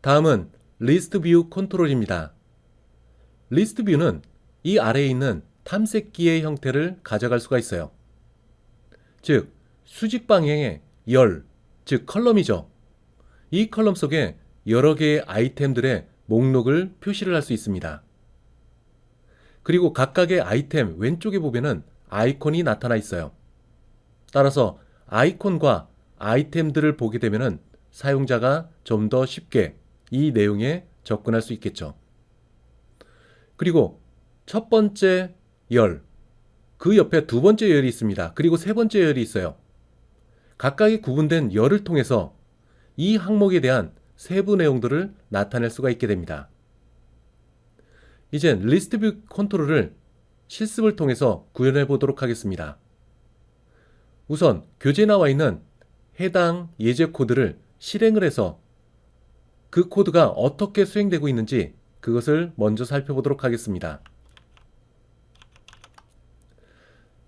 다음은 리스트 뷰 컨트롤입니다. 리스트 뷰는 이 아래에 있는 탐색기의 형태를 가져갈 수가 있어요. 즉, 수직 방향의 열, 즉 컬럼이죠. 이 컬럼 속에 여러 개의 아이템들의 목록을 표시를 할 수 있습니다. 그리고 각각의 아이템 왼쪽에 보면은 아이콘이 나타나 있어요. 따라서 아이콘과 아이템들을 보게 되면은 사용자가 좀 더 쉽게 이 내용에 접근할 수 있겠죠. 그리고 첫 번째 열, 그 옆에 두 번째 열이 있습니다. 그리고 세 번째 열이 있어요. 각각의 구분된 열을 통해서 이 항목에 대한 세부 내용들을 나타낼 수가 있게 됩니다. 이젠 리스트 뷰 컨트롤을 실습을 통해서 구현해 보도록 하겠습니다. 우선 교재에 나와 있는 해당 예제 코드를 실행을 해서 그 코드가 어떻게 수행되고 있는지 그것을 먼저 살펴보도록 하겠습니다.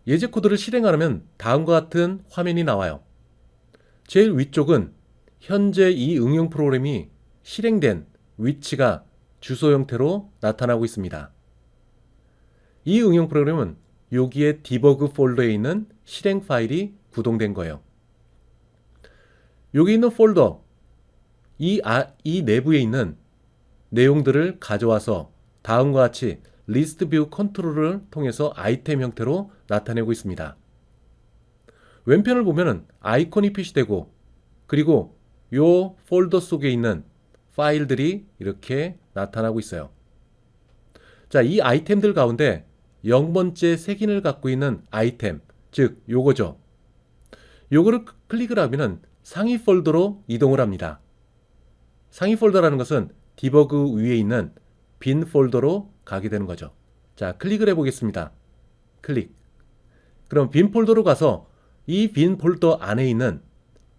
예제 코드를 실행하려면 다음과 같은 화면이 나와요. 제일 위쪽은 현재 이 응용 프로그램이 실행된 위치가 주소 형태로 나타나고 있습니다. 이 응용 프로그램은 여기에 디버그 폴더에 있는 실행 파일이 구동된 거예요. 여기 있는 폴더, 이 내부에 있는 내용들을 가져와서 다음과 같이 리스트 뷰 컨트롤을 통해서 아이템 형태로 나타내고 있습니다. 왼편을 보면 아이콘이 표시되고 그리고 이 폴더 속에 있는 파일들이 이렇게 나타나고 있어요. 자, 이 아이템들 가운데 0번째 색인을 갖고 있는 아이템, 즉 요거죠. 요거를 클릭을 하면 상위 폴더로 이동을 합니다. 상위 폴더라는 것은 디버그 위에 있는 빈 폴더로 가게 되는 거죠. 자, 클릭을 해보겠습니다. 클릭. 그럼 빈 폴더로 가서 이 빈 폴더 안에 있는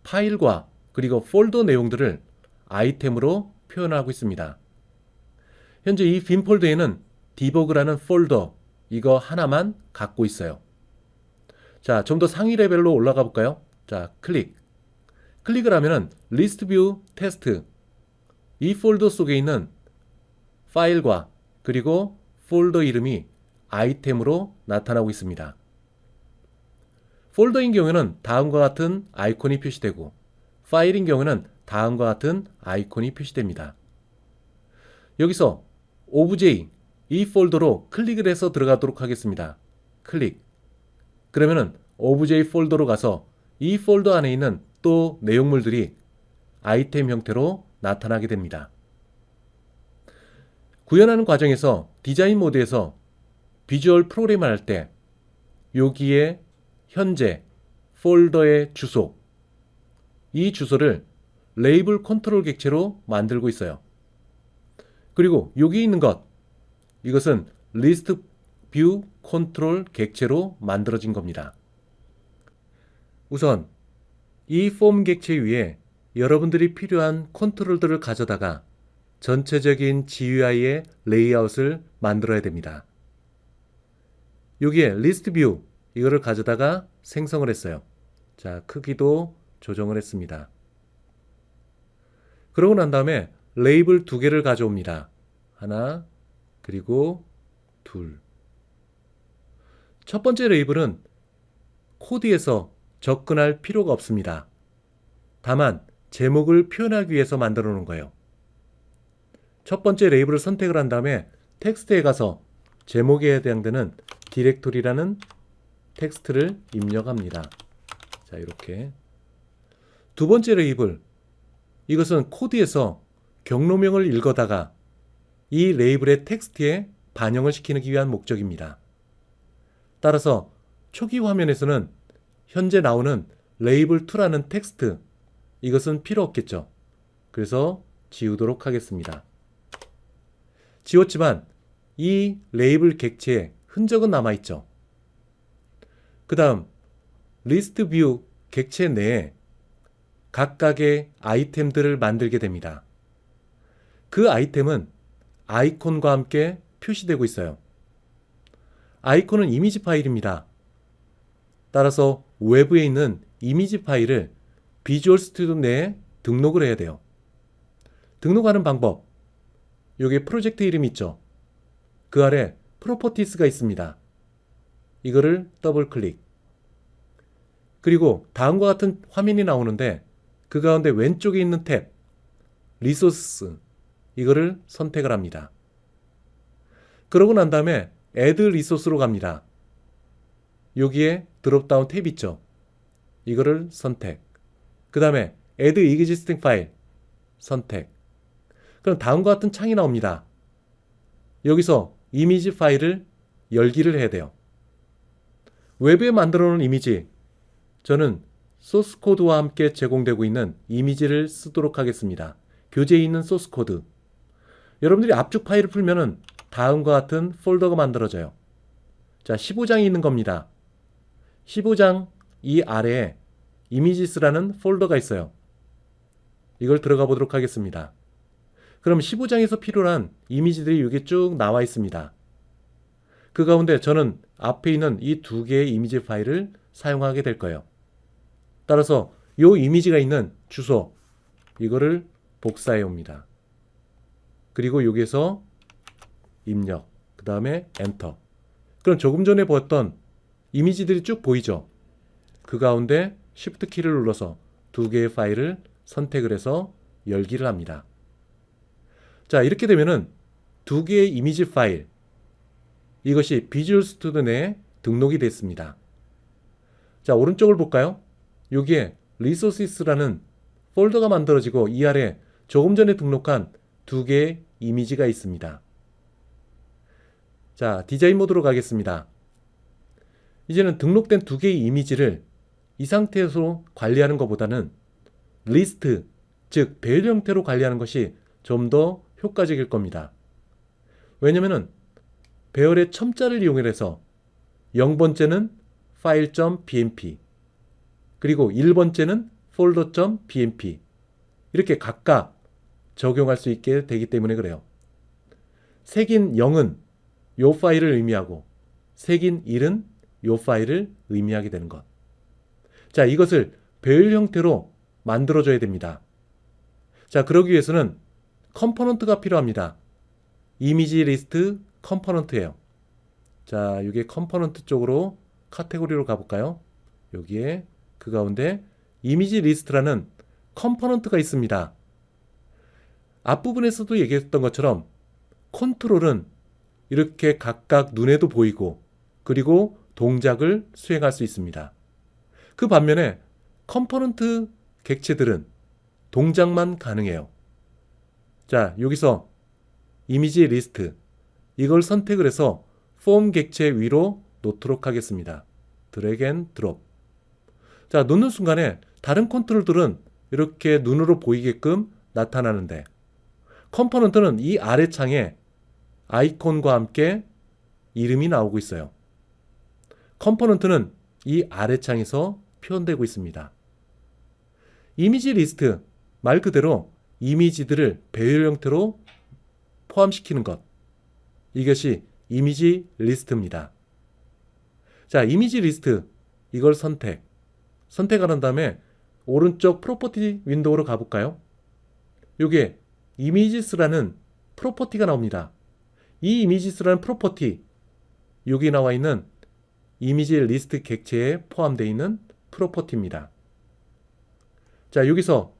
파일과 그리고 폴더 내용들을 아이템으로 표현하고 있습니다. 현재 이 빈 폴더에는 디버그라는 폴더 이거 하나만 갖고 있어요. 자, 좀 더 상위 레벨로 올라가 볼까요? 자, 클릭을 하면은 리스트 뷰 테스트 이 폴더 속에 있는 파일과 그리고 폴더 이름이 아이템으로 나타나고 있습니다. 폴더인 경우에는 다음과 같은 아이콘이 표시되고 파일인 경우에는 다음과 같은 아이콘이 표시됩니다. 여기서 obj 이 폴더로 클릭을 해서 들어가도록 하겠습니다. 클릭. 그러면은 obj 폴더로 가서 이 폴더 안에 있는 또 내용물들이 아이템 형태로 나타나게 됩니다. 구현하는 과정에서 디자인 모드에서 비주얼 프로그램을 할 때 여기에 현재 폴더의 주소, 이 주소를 레이블 컨트롤 객체로 만들고 있어요. 그리고 여기 있는 것, 이것은 리스트 뷰 컨트롤 객체로 만들어진 겁니다. 우선 이 폼 객체 위에 여러분들이 필요한 컨트롤들을 가져다가 전체적인 GUI의 레이아웃을 만들어야 됩니다. 여기에 리스트 뷰 이거를 가져다가 생성을 했어요. 자, 크기도 조정을 했습니다. 그러고 난 다음에 레이블 두 개를 가져옵니다. 하나, 그리고 둘. 첫 번째 레이블은 코드에서 접근할 필요가 없습니다. 다만 제목을 표현하기 위해서 만들어 놓은 거예요. 첫 번째 레이블을 선택을 한 다음에 텍스트에 가서 제목에 해당되는 디렉토리라는 텍스트를 입력합니다. 자, 이렇게. 두 번째 레이블, 이것은 코드에서 경로명을 읽어다가 이 레이블의 텍스트에 반영을 시키기 위한 목적입니다. 따라서 초기 화면에서는 현재 나오는 레이블2라는 텍스트, 이것은 필요 없겠죠. 그래서 지우도록 하겠습니다. 지웠지만 이 레이블 객체에 흔적은 남아있죠. 그 다음 리스트 뷰 객체 내에 각각의 아이템들을 만들게 됩니다. 그 아이템은 아이콘과 함께 표시되고 있어요. 아이콘은 이미지 파일입니다. 따라서 외부에 있는 이미지 파일을 비주얼 스튜디오 내에 등록을 해야 돼요. 등록하는 방법. 여기 프로젝트 이름이 있죠. 그 아래 프로퍼티스가 있습니다. 이거를 더블 클릭. 그리고 다음과 같은 화면이 나오는데 그 가운데 왼쪽에 있는 탭 리소스 이거를 선택을 합니다. 그러고 난 다음에 Add 리소스로 갑니다. 여기에 드롭다운 탭 있죠. 이거를 선택. 그 다음에 Add Existing File 선택. 그럼 다음과 같은 창이 나옵니다. 여기서 이미지 파일을 열기를 해야 돼요. 웹에 만들어 놓은 이미지, 저는 소스 코드와 함께 제공되고 있는 이미지를 쓰도록 하겠습니다. 교재에 있는 소스 코드. 여러분들이 압축 파일을 풀면은 다음과 같은 폴더가 만들어져요. 자, 15장이 있는 겁니다. 15장 이 아래에 이미지스라는 폴더가 있어요. 이걸 들어가 보도록 하겠습니다. 그럼 15장에서 필요한 이미지들이 여기 쭉 나와 있습니다. 그 가운데 저는 앞에 있는 이 두 개의 이미지 파일을 사용하게 될 거예요. 따라서 이 이미지가 있는 주소 이거를 복사해 옵니다. 그리고 여기에서 입력, 그 다음에 엔터. 그럼 조금 전에 보았던 이미지들이 쭉 보이죠? 그 가운데 Shift 키를 눌러서 두 개의 파일을 선택을 해서 열기를 합니다. 자, 이렇게 되면은 두 개의 이미지 파일, 이것이 비주얼 스튜디오 내에 등록이 됐습니다. 자, 오른쪽을 볼까요? 여기에 리소시스라는 폴더가 만들어지고 이 아래 조금 전에 등록한 두 개의 이미지가 있습니다. 자, 디자인 모드로 가겠습니다. 이제는 등록된 두 개의 이미지를 이 상태에서 관리하는 것보다는 리스트, 즉 배열 형태로 관리하는 것이 좀 더 효과적일 겁니다. 왜냐면은 배열의 첨자를 이용해서 0번째는 file.bmp 그리고 1번째는 folder.bmp 이렇게 각각 적용할 수 있게 되기 때문에 그래요. 색인 0은 이 파일을 의미하고 색인 1은 이 파일을 의미하게 되는 것. 자, 이것을 배열 형태로 만들어줘야 됩니다. 자, 그러기 위해서는 컴포넌트가 필요합니다. 이미지 리스트 컴포넌트예요. 자, 이게 컴포넌트 쪽으로 카테고리로 가볼까요? 여기에 그 가운데 이미지 리스트라는 컴포넌트가 있습니다. 앞부분에서도 얘기했던 것처럼 컨트롤은 이렇게 각각 눈에도 보이고 그리고 동작을 수행할 수 있습니다. 그 반면에 컴포넌트 객체들은 동작만 가능해요. 자, 여기서 이미지 리스트 이걸 선택을 해서 폼 객체 위로 놓도록 하겠습니다. 드래그 앤 드롭. 자, 놓는 순간에 다른 컨트롤들은 이렇게 눈으로 보이게끔 나타나는데 컴포넌트는 이 아래 창에 아이콘과 함께 이름이 나오고 있어요. 컴포넌트는 이 아래 창에서 표현되고 있습니다. 이미지 리스트, 말 그대로 이미지들을 배열 형태로 포함시키는 것. 이것이 이미지 리스트입니다. 자, 이미지 리스트 이걸 선택한 다음에 오른쪽 프로퍼티 윈도우로 가볼까요? 여기에 이미지스라는 프로퍼티가 나옵니다. 이 이미지스라는 프로퍼티 여기 나와 있는 이미지 리스트 객체에 포함되어 있는 프로퍼티입니다. 자, 여기서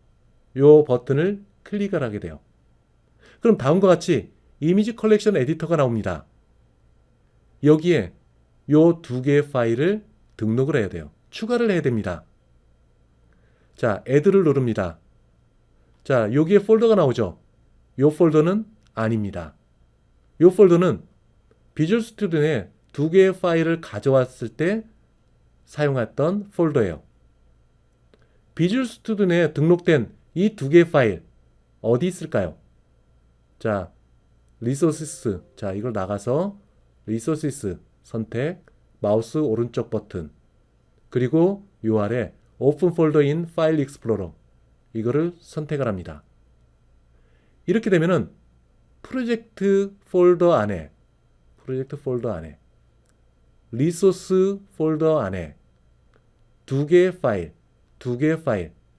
이 버튼을 클릭을 하게 돼요. 그럼 다음과 같이 이미지 컬렉션 에디터가 나옵니다. 여기에 이 두 개의 파일을 등록을 해야 돼요. 추가를 해야 됩니다. 자, add를 누릅니다. 자, 여기에 폴더가 나오죠. 이 폴더는 아닙니다. 이 폴더는 비주얼 스튜디오 내 두 개의 파일을 가져왔을 때 사용했던 폴더예요. 비주얼 스튜디오 내에 등록된 이 두 개의 파일 어디 있을까요? 자, 리소시스. 자, 이걸 나가서 리소시스 선택, 마우스 오른쪽 버튼, 그리고 요 아래 오픈 폴더 인 파일 익스플로러 이거를 선택을 합니다. 이렇게 되면은 프로젝트 폴더 안에 리소스 폴더 안에 두 개의 파일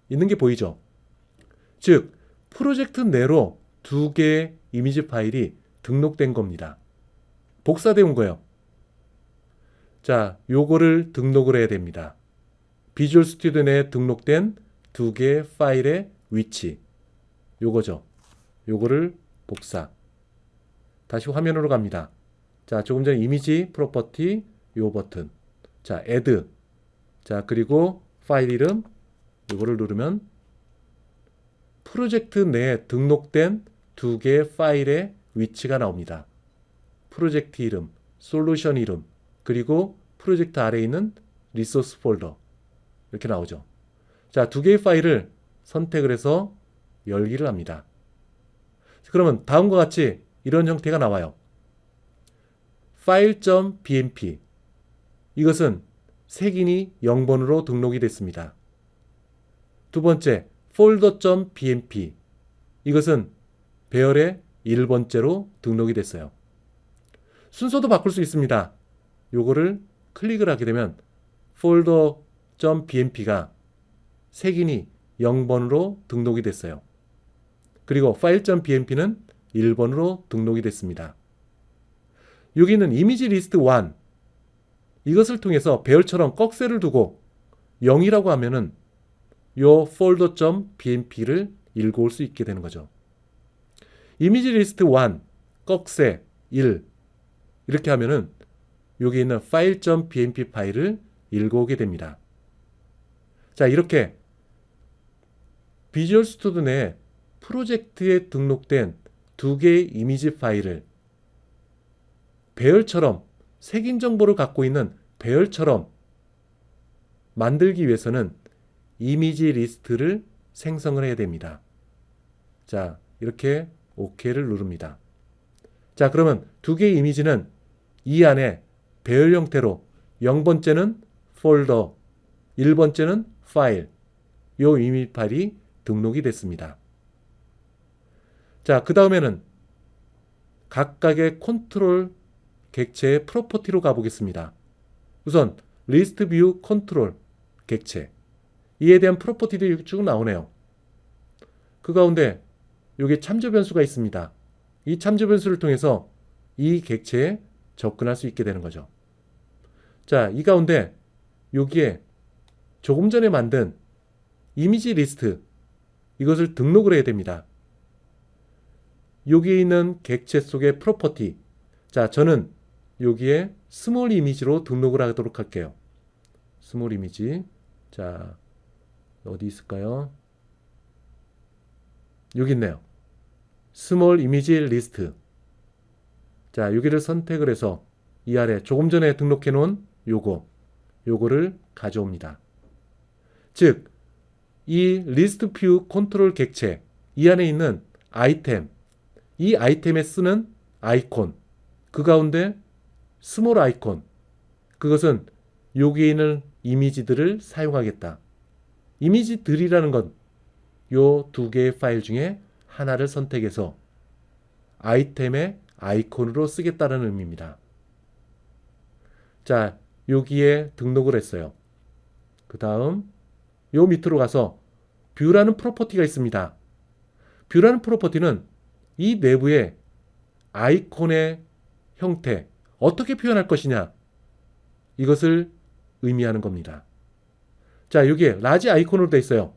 있는 게 보이죠? 즉 프로젝트 내로 두 개의 이미지 파일이 등록된 겁니다. 복사되어 온 거예요. 자, 요거를 등록을 해야 됩니다. 비주얼 스튜디오 내에 등록된 두 개의 파일의 위치. 요거죠. 요거를 복사. 다시 화면으로 갑니다. 자, 조금 전에 이미지 프로퍼티 요 버튼. 자, add. 자, 그리고 파일 이름 요거를 누르면 프로젝트 내에 등록된 두 개의 파일의 위치가 나옵니다. 프로젝트 이름, 솔루션 이름, 그리고 프로젝트 아래에 있는 리소스 폴더 이렇게 나오죠. 자, 두 개의 파일을 선택을 해서 열기를 합니다. 그러면 다음과 같이 이런 형태가 나와요. file.bmp 이것은 색인이 0번으로 등록이 됐습니다. 두 번째 folder.bmp 이것은 배열의 1번째로 등록이 됐어요. 순서도 바꿀 수 있습니다. 요거를 클릭을 하게 되면 folder.bmp가 색인이 0번으로 등록이 됐어요. 그리고 file.bmp는 1번으로 등록이 됐습니다. 여기는 이미지 리스트 1 이것을 통해서 배열처럼 꺽쇠를 두고 0이라고 하면은 요 folder.bmp를 읽어올 수 있게 되는 거죠. 이미지 리스트 1 꺽쇠 1 이렇게 하면은 여기 있는 file.bmp 파일을 읽어오게 됩니다. 자, 이렇게 비주얼 스튜디오 내 프로젝트에 등록된 두 개의 이미지 파일을 배열처럼 색인 정보를 갖고 있는 배열처럼 만들기 위해서는 이미지 리스트를 생성을 해야 됩니다. 자, 이렇게 OK를 누릅니다. 자, 그러면 두 개의 이미지는 이 안에 배열 형태로 0번째는 폴더, 1번째는 파일, 요 이미지 파일이 등록이 됐습니다. 자, 그 다음에는 각각의 컨트롤 객체의 프로퍼티로 가보겠습니다. 우선 리스트 뷰 컨트롤 객체 이에 대한 프로퍼티들이 쭉 나오네요. 그 가운데 여기 참조 변수가 있습니다. 이 참조 변수를 통해서 이 객체에 접근할 수 있게 되는 거죠. 자, 이 가운데 여기에 조금 전에 만든 이미지 리스트 이것을 등록을 해야 됩니다. 여기에 있는 객체 속의 프로퍼티 자, 저는 여기에 스몰 이미지로 등록을 하도록 할게요. 스몰 이미지 자, 어디 있을까요? 여기 있네요. 스몰 이미지 리스트 자, 여기를 선택을 해서 이 아래 조금 전에 등록해 놓은 요거를 가져옵니다. 즉, 이 리스트 뷰 컨트롤 객체 이 안에 있는 아이템 이 아이템에 쓰는 아이콘 그 가운데 스몰 아이콘 그것은 여기에 있는 이미지들을 사용하겠다. 이미지들이라는 건 요 두 개의 파일 중에 하나를 선택해서 아이템의 아이콘으로 쓰겠다는 의미입니다. 자, 여기에 등록을 했어요. 그 다음 요 밑으로 가서 뷰라는 프로퍼티가 있습니다. 뷰라는 프로퍼티는 이 내부의 아이콘의 형태 어떻게 표현할 것이냐 이것을 의미하는 겁니다. 자, 여기에 라지 아이콘으로 되어 있어요.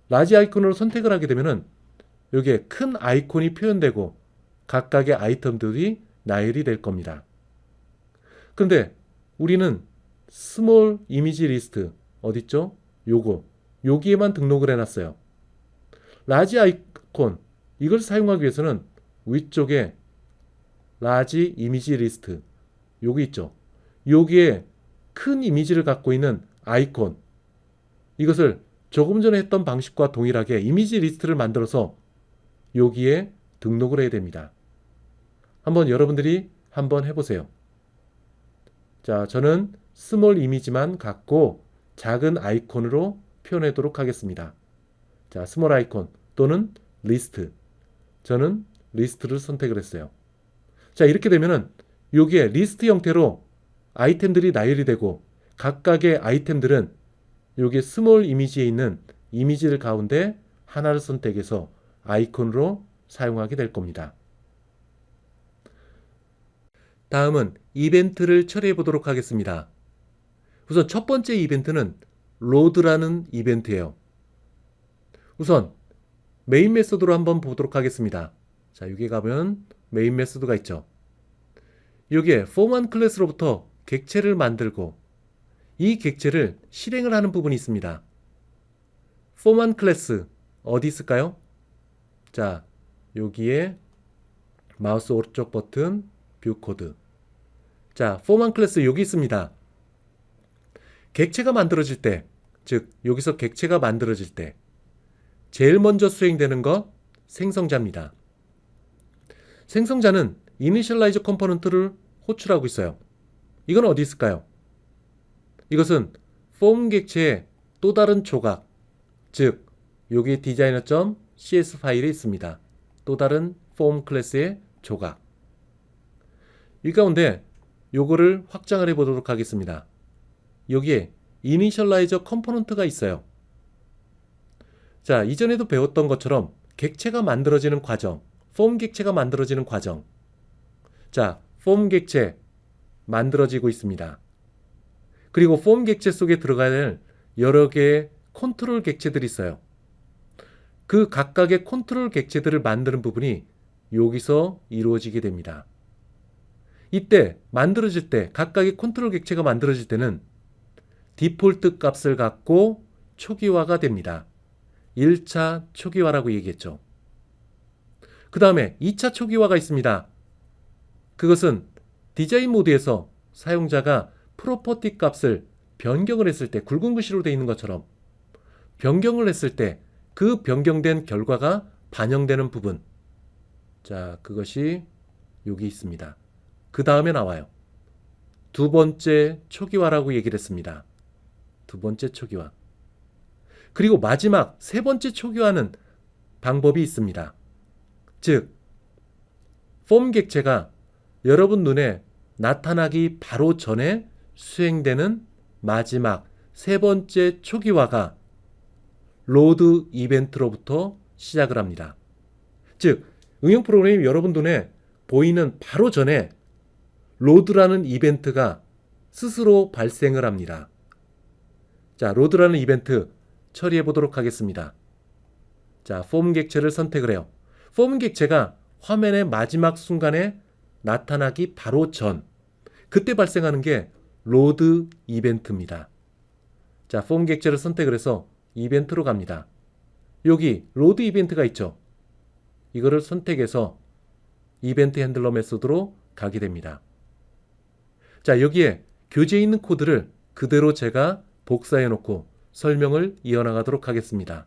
라지 아이콘으로 선택을 하게 되면은 여기에 큰 아이콘이 표현되고 각각의 아이템들이 나열이 될 겁니다. 그런데 우리는 스몰 이미지 리스트 어딨죠? 여기에만 등록을 해놨어요. 라지 아이콘 이걸 사용하기 위해서는 위쪽에 라지 이미지 리스트 여기 있죠. 여기에 큰 이미지를 갖고 있는 아이콘 이것을 조금 전에 했던 방식과 동일하게 이미지 리스트를 만들어서 여기에 등록을 해야 됩니다. 한번 여러분들이 한번 해보세요. 자, 저는 스몰 이미지만 갖고 작은 아이콘으로 표현하도록 하겠습니다. 자, 스몰 아이콘 또는 리스트 저는 리스트를 선택을 했어요. 자, 이렇게 되면은 여기에 리스트 형태로 아이템들이 나열이 되고 각각의 아이템들은 여기 스몰 이미지에 있는 이미지들 가운데 하나를 선택해서 아이콘으로 사용하게 될 겁니다. 다음은 이벤트를 처리해 보도록 하겠습니다. 우선 첫 번째 이벤트는 로드라는 이벤트예요. 우선 메인 메소드로 한번 보도록 하겠습니다. 자, 여기 가면 메인 메소드가 있죠. 여기에 form1 클래스로부터 객체를 만들고 이 객체를 실행을 하는 부분이 있습니다. form1 클래스 어디 있을까요? 자, 여기에 마우스 오른쪽 버튼 뷰 코드. 자, form1 클래스 여기 있습니다. 객체가 만들어질 때, 즉 여기서 객체가 만들어질 때 제일 먼저 수행되는 것 생성자입니다. 생성자는 이니셜라이저 컴포넌트를 호출하고 있어요. 이건 어디 있을까요? 이것은 form 객체의 또 다른 조각, 즉 여기 designer.cs 파일에 있습니다. 또 다른 form 클래스의 조각. 이 가운데 요거를 확장을 해 보도록 하겠습니다. 여기에 이니셜라이저 컴포넌트가 있어요. 자, 이전에도 배웠던 것처럼 객체가 만들어지는 과정, form 객체가 만들어지는 과정. 자, form 객체 만들어지고 있습니다. 그리고 form 객체 속에 들어가야 될 여러 개의 컨트롤 객체들이 있어요. 그 각각의 컨트롤 객체들을 만드는 부분이 여기서 이루어지게 됩니다. 이때 만들어질 때 각각의 컨트롤 객체가 만들어질 때는 디폴트 값을 갖고 초기화가 됩니다. 1차 초기화라고 얘기했죠. 그 다음에 2차 초기화가 있습니다. 그것은 디자인 모드에서 사용자가 프로퍼티 값을 변경을 했을 때, 굵은 글씨로 되어 있는 것처럼 변경을 했을 때 그 변경된 결과가 반영되는 부분. 자, 그것이 여기 있습니다. 그 다음에 나와요. 두 번째 초기화라고 얘기를 했습니다. 두 번째 초기화. 그리고 마지막 세 번째 초기화는 방법이 있습니다. 즉, form 객체가 여러분 눈에 나타나기 바로 전에 수행되는 마지막 세 번째 초기화가 로드 이벤트로부터 시작을 합니다. 즉, 응용 프로그램이 여러분 눈에 보이는 바로 전에 로드라는 이벤트가 스스로 발생을 합니다. 자, 로드라는 이벤트 처리해 보도록 하겠습니다. 자, form 객체를 선택을 해요. form 객체가 화면의 마지막 순간에 나타나기 바로 전, 그때 발생하는 게 로드 이벤트입니다. 자, form 객체를 선택을 해서 이벤트로 갑니다. 여기 로드 이벤트가 있죠. 이거를 선택해서 이벤트 핸들러 메소드로 가게 됩니다. 자, 여기에 교재에 있는 코드를 그대로 제가 복사해 놓고 설명을 이어나가도록 하겠습니다.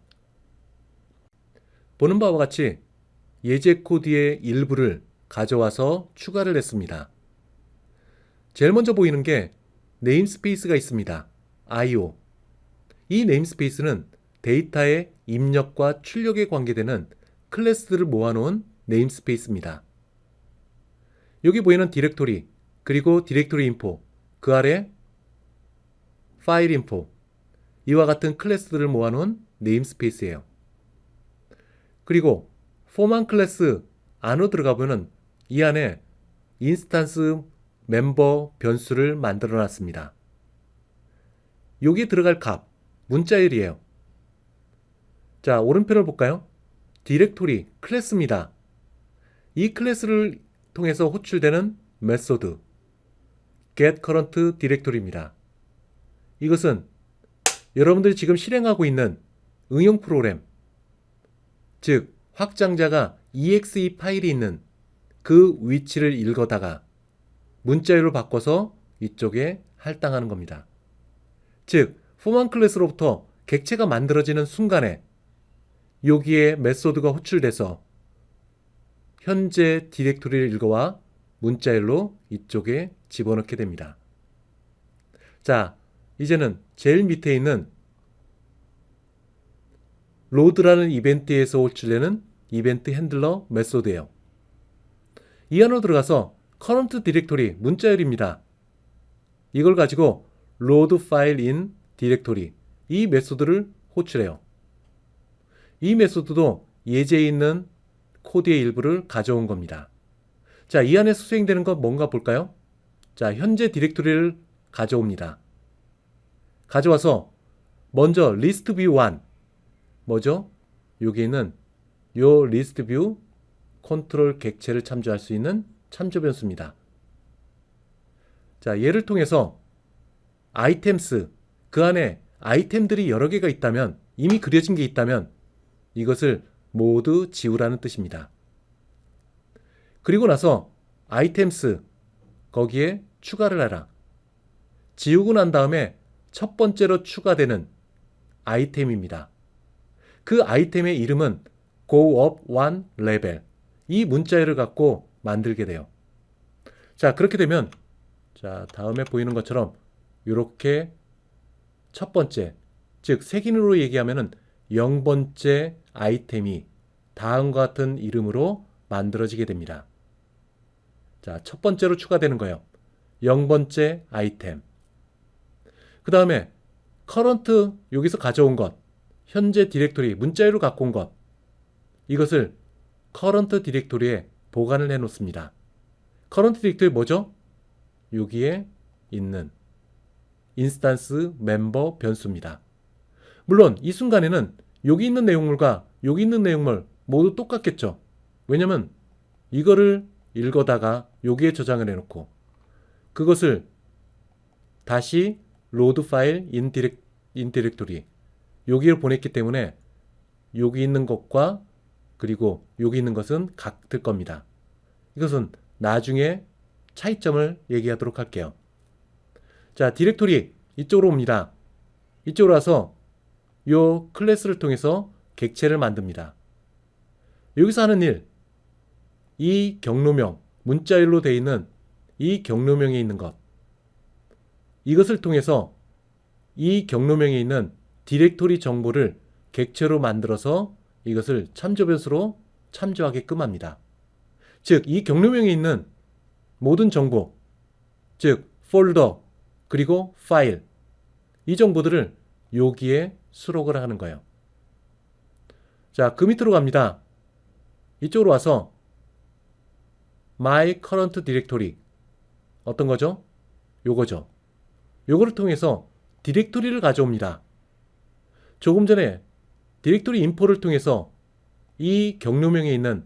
보는 바와 같이 예제 코드의 일부를 가져와서 추가를 했습니다. 제일 먼저 보이는 게 네임스페이스가 있습니다. IO. 이 네임스페이스는 데이터의 입력과 출력에 관계되는 클래스들을 모아놓은 네임스페이스입니다. 여기 보이는 디렉토리, 그리고 디렉토리 인포, 그 아래 파일 인포, 이와 같은 클래스들을 모아놓은 네임스페이스예요. 그리고 form1 클래스 안으로 들어가 보면 이 안에 인스턴스 멤버 변수를 만들어 놨습니다. 여기에 들어갈 값, 문자열이에요. 자, 오른편을 볼까요? 디렉토리, 클래스입니다. 이 클래스를 통해서 호출되는 메소드, get current directory입니다. 이것은 여러분들이 지금 실행하고 있는 응용 프로그램, 즉 확장자가 exe 파일이 있는 그 위치를 읽어다가 문자열로 바꿔서 이쪽에 할당하는 겁니다. 즉 form1 클래스로부터 객체가 만들어지는 순간에 여기에 메소드가 호출돼서 현재 디렉토리를 읽어와 문자열로 이쪽에 집어넣게 됩니다. 자, 이제는 제일 밑에 있는 로드라는 이벤트에서 호출되는 이벤트 핸들러 메소드예요. 이 안으로 들어가서 current 디렉토리 문자열입니다. 이걸 가지고 load file in 디렉토리, 이 메소드를 호출해요. 이 메소드도 예제에 있는 코드의 일부를 가져온 겁니다. 자, 이 안에서 수행되는 건 뭔가 볼까요? 자, 현재 디렉토리를 가져옵니다. 가져와서 먼저 리스트 뷰 1 뭐죠? 여기 있는 요 리스트 뷰 컨트롤 객체를 참조할 수 있는 참조 변수입니다. 자, 얘를 통해서 아이템스, 그 안에 아이템들이 여러 개가 있다면, 이미 그려진 게 있다면 이것을 모두 지우라는 뜻입니다. 그리고 나서 아이템스 거기에 추가를 하라. 지우고 난 다음에 첫 번째로 추가되는 아이템입니다. 그 아이템의 이름은 go up one level, 이 문자열을 갖고 만들게 돼요. 자, 그렇게 되면 자, 다음에 보이는 것처럼 이렇게 첫 번째, 즉 색인으로 얘기하면은 0번째 아이템이 다음과 같은 이름으로 만들어지게 됩니다. 자, 첫 번째로 추가되는 거예요. 0번째 아이템. 그 다음에 current, 여기서 가져온 것, 현재 디렉토리, 문자열로 갖고 온 것, 이것을 current 디렉토리에 보관을 해 놓습니다. current 디렉토리 뭐죠? 여기에 있는 인스턴스 멤버 변수입니다. 물론 이 순간에는 여기 있는 내용물과 여기 있는 내용물 모두 똑같겠죠. 왜냐면 이거를 읽어다가 여기에 저장을 해놓고 그것을 다시 로드 파일 인 디렉토리 여기를 보냈기 때문에 여기 있는 것과 그리고 여기 있는 것은 같을 겁니다. 이것은 나중에 차이점을 얘기하도록 할게요. 자, 디렉토리 이쪽으로 옵니다. 이쪽으로 와서 이 클래스를 통해서 객체를 만듭니다. 여기서 하는 일, 이 경로명, 문자열로 되어 있는 이 경로명에 있는 것, 이것을 통해서 이 경로명에 있는 디렉토리 정보를 객체로 만들어서 이것을 참조 변수로 참조하게끔 합니다. 즉, 이 경로명에 있는 모든 정보, 즉 폴더 그리고 파일, 이 정보들을 여기에 수록을 하는 거예요. 자, 그 밑으로 갑니다. 이쪽으로 와서 My Current Directory, 어떤 거죠? 요거죠. 요거를 통해서 디렉토리를 가져옵니다. 조금 전에 디렉토리 인포를 통해서 이 경로명에 있는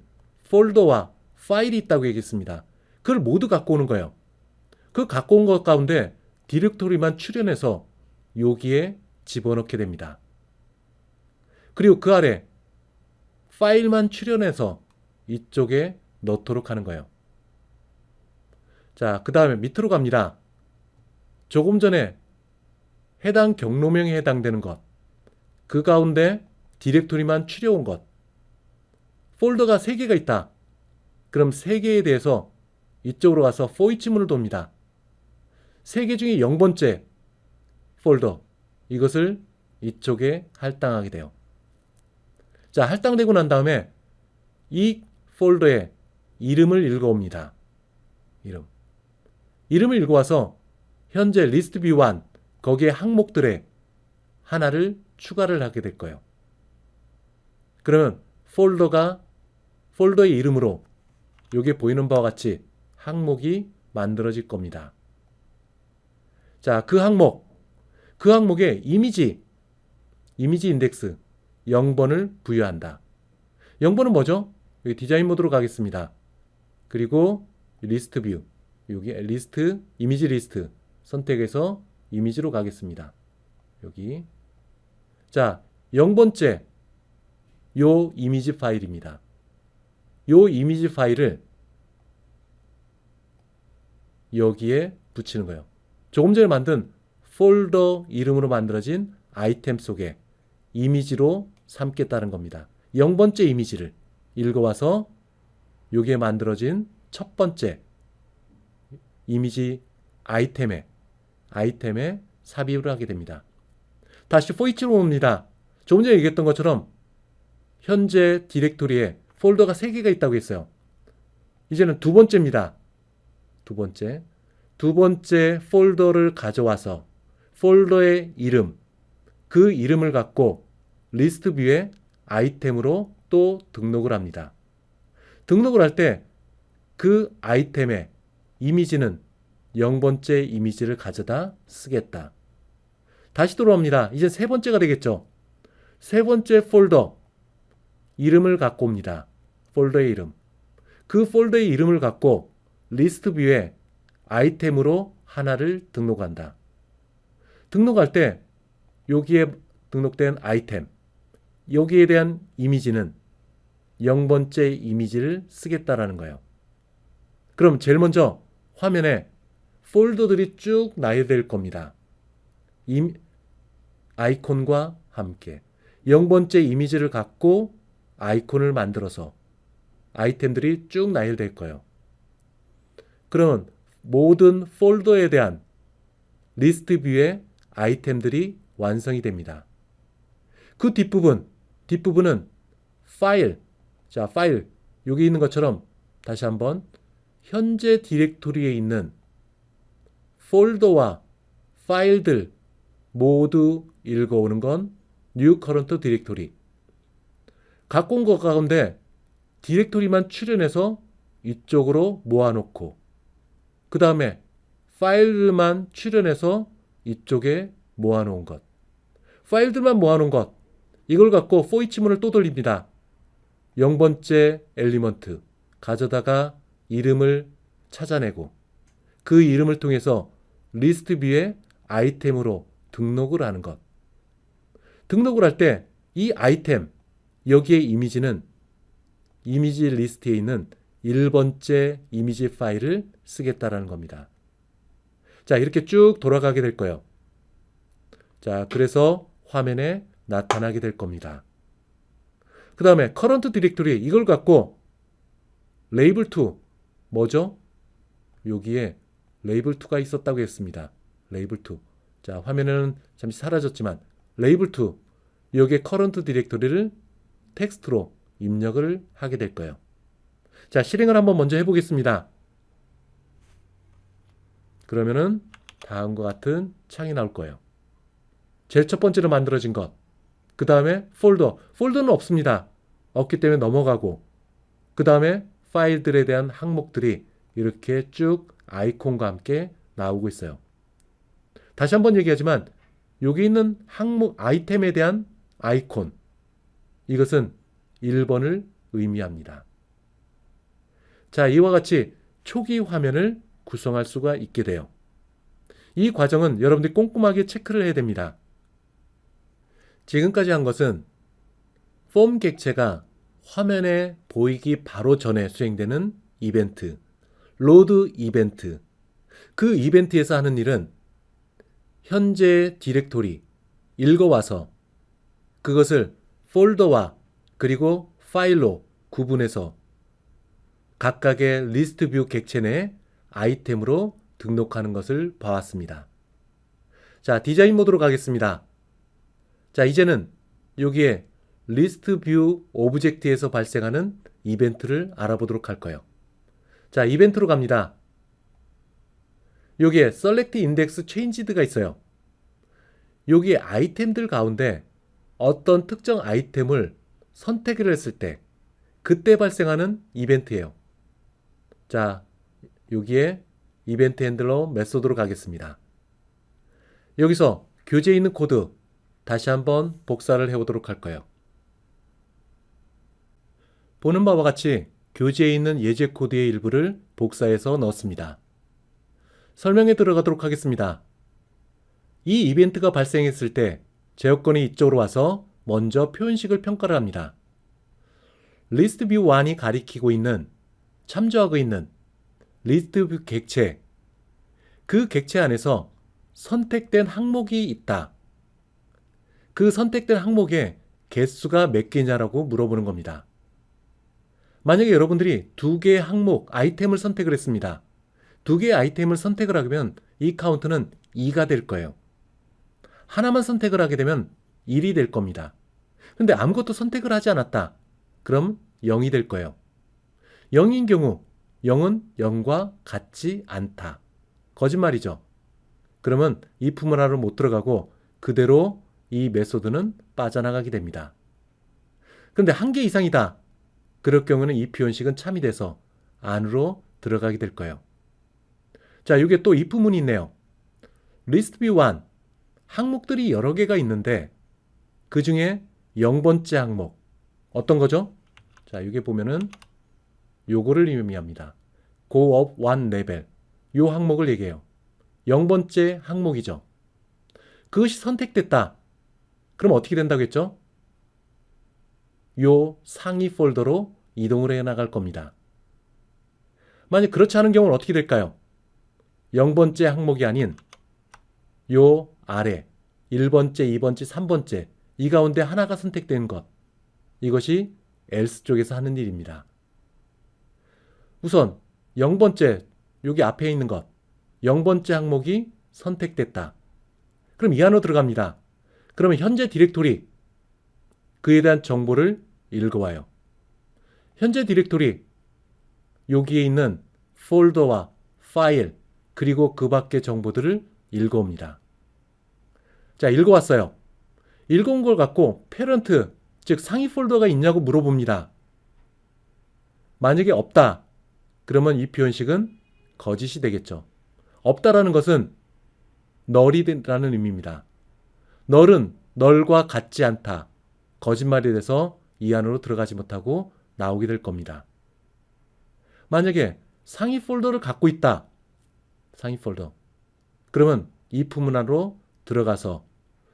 폴더와 파일이 있다고 얘기했습니다. 그걸 모두 갖고 오는 거예요. 그 갖고 온 것 가운데 디렉토리만 추려내서 여기에 집어넣게 됩니다. 그리고 그 아래 파일만 추려내서 이쪽에 넣도록 하는 거예요. 자, 그 다음에 밑으로 갑니다. 조금 전에 해당 경로명에 해당되는 것, 그 가운데 디렉토리만 추려온 것, 폴더가 3개가 있다. 그럼 3개에 대해서 이쪽으로 와서 for each 문을 돕니다. 3개 중에 0번째 폴더, 이것을 이쪽에 할당하게 돼요. 자, 할당되고 난 다음에 이 폴더의 이름을 읽어옵니다. 이름을 읽어와서 현재 리스트 뷰 1, 거기에 항목들에 하나를 추가를 하게 될 거예요. 그러면 폴더의 이름으로 여기 보이는 바와 같이 항목이 만들어질 겁니다. 자, 그 항목에 이미지 인덱스 0번을 부여한다. 0번은 뭐죠? 여기 디자인 모드로 가겠습니다. 그리고 리스트 뷰, 여기 리스트, 이미지 리스트 선택해서 이미지로 가겠습니다. 여기. 자, 0번째 요 이미지 파일입니다. 요 이미지 파일을 여기에 붙이는 거예요. 조금 전에 만든 폴더 이름으로 만들어진 아이템 속에 이미지로 삼겠다는 겁니다. 0번째 이미지를 읽어와서 여기에 만들어진 첫 번째 이미지 아이템에 삽입을 하게 됩니다. 다시 for each로 옵니다. 조금 전에 얘기했던 것처럼 현재 디렉토리에 폴더가 3개가 있다고 했어요. 이제는 두 번째입니다. 두 번째 폴더를 가져와서 폴더의 이름, 그 이름을 갖고 리스트 뷰에 아이템으로 또 등록을 합니다. 등록을 할 때 그 아이템의 이미지는 0번째 이미지를 가져다 쓰겠다. 다시 돌아옵니다. 이제 세 번째가 되겠죠. 세 번째 폴더 이름을 갖고 옵니다. 폴더의 이름. 그 폴더의 이름을 갖고 리스트 뷰에 아이템으로 하나를 등록한다. 등록할 때 여기에 등록된 아이템, 여기에 대한 이미지는 0번째 이미지를 쓰겠다라는 거예요. 그럼 제일 먼저 화면에 폴더들이 쭉 나열될 겁니다. 아이콘과 함께 0번째 이미지를 갖고 아이콘을 만들어서 아이템들이 쭉 나열될 거예요. 그러면 모든 폴더에 대한 리스트 뷰의 아이템들이 완성이 됩니다. 그 뒷부분은 파일, 자 파일 여기 있는 것처럼 다시 한번 현재 디렉토리에 있는 폴더와 파일들 모두 읽어오는 건 New Current Directory. 갖고 온 것 가운데 디렉토리만 추려내서 이쪽으로 모아놓고 그 다음에 파일들만 추려내서 이쪽에 모아놓은 것. 파일들만 모아놓은 것. 이걸 갖고 for each문을 또 돌립니다. 0번째 엘리먼트 가져다가 이름을 찾아내고 그 이름을 통해서 리스트 뷰에 아이템으로 등록을 하는 것. 등록을 할 때 이 아이템 여기에 이미지는 이미지 리스트에 있는 1번째 이미지 파일을 쓰겠다라는 겁니다. 자, 이렇게 쭉 돌아가게 될 거예요. 자, 그래서 화면에 나타나게 될 겁니다. 그 다음에 current directory 이걸 갖고 label 2 뭐죠? 여기에 label 2가 있었다고 했습니다. label 2. 자, 화면에는 잠시 사라졌지만 label 2 여기에 current directory를 텍스트로 입력을 하게 될 거예요. 자, 실행을 한번 먼저 해보겠습니다. 그러면은 다음과 같은 창이 나올 거예요. 제일 첫 번째로 만들어진 것. 그 다음에 폴더는 없습니다. 없기 때문에 넘어가고 그 다음에 파일들에 대한 항목들이 이렇게 쭉 아이콘과 함께 나오고 있어요. 다시 한번 얘기하지만 여기 있는 항목 아이템에 대한 아이콘 이것은 1번을 의미합니다. 자, 이와 같이 초기 화면을 구성할 수가 있게 돼요. 이 과정은 여러분들이 꼼꼼하게 체크를 해야 됩니다. 지금까지 한 것은 폼 객체가 화면에 보이기 바로 전에 수행되는 이벤트, 로드 이벤트. 그 이벤트에서 하는 일은 현재 디렉토리 읽어와서 그것을 폴더와 그리고 파일로 구분해서 각각의 리스트 뷰 객체 내 아이템으로 등록하는 것을 봐왔습니다. 자, 디자인 모드로 가겠습니다. 자, 이제는 여기에 리스트 뷰 오브젝트에서 발생하는 이벤트를 알아보도록 할 거예요. 자, 이벤트로 갑니다. 여기에 select index changed가 있어요. 여기에 아이템들 가운데 어떤 특정 아이템을 선택을 했을 때 그때 발생하는 이벤트예요. 자, 여기에 이벤트 핸들러 메소드로 가겠습니다. 여기서 교재에 있는 코드 다시 한번 복사를 해보도록 할 거예요. 보는 바와 같이 교재에 있는 예제 코드의 일부를 복사해서 넣었습니다. 설명에 들어가도록 하겠습니다. 이 이벤트가 발생했을 때 제어권이 이쪽으로 와서 먼저 표현식을 평가를 합니다. 리스트 뷰 1이 가리키고 있는 참조하고 있는 리스트 뷰 객체 그 객체 안에서 선택된 항목이 있다. 그 선택된 항목의 개수가 몇 개냐라고 물어보는 겁니다. 만약에 여러분들이 두 개의 항목, 아이템을 선택을 했습니다. 두 개의 아이템을 선택을 하면 이 카운트는 2가 될 거예요. 하나만 선택을 하게 되면 1이 될 겁니다. 근데 아무것도 선택을 하지 않았다. 그럼 0이 될 거예요. 0인 경우 0은 0과 같지 않다. 거짓말이죠. 그러면 if 문화로 못 들어가고 그대로 이 메소드는 빠져나가게 됩니다. 그런데 한 개 이상이다. 그럴 경우는 이 표현식은 참이 돼서 안으로 들어가게 될 거예요. 자, 이게 또 if문이 있네요. list view 1. 항목들이 여러 개가 있는데 그 중에 0번째 항목. 어떤 거죠? 자, 이게 보면은 요거를 의미합니다. go up one level. 요 항목을 얘기해요. 0번째 항목이죠. 그것이 선택됐다. 그럼 어떻게 된다고 했죠? 요 상위 폴더로 이동을 해 나갈 겁니다. 만약 그렇지 않은 경우는 어떻게 될까요? 0번째 항목이 아닌 요 아래 1번째, 2번째, 3번째 이 가운데 하나가 선택된 것. 이것이 else 쪽에서 하는 일입니다. 우선 0번째 여기 앞에 있는 것 0번째 항목이 선택됐다. 그럼 이 안으로 들어갑니다. 그러면 현재 디렉토리 그에 대한 정보를 읽어와요. 현재 디렉토리 여기에 있는 폴더와 파일 그리고 그 밖의 정보들을 읽어옵니다. 자, 읽어왔어요. 읽어온 걸 갖고 페런트 즉 상위 폴더가 있냐고 물어봅니다. 만약에 없다. 그러면 이 표현식은 거짓이 되겠죠. 없다라는 것은 null이라는 의미입니다. null은 null과 같지 않다. 거짓말이 돼서 이 안으로 들어가지 못하고 나오게 될 겁니다. 만약에 상위 폴더를 갖고 있다. 상위 폴더. 그러면 if 문안으로 들어가서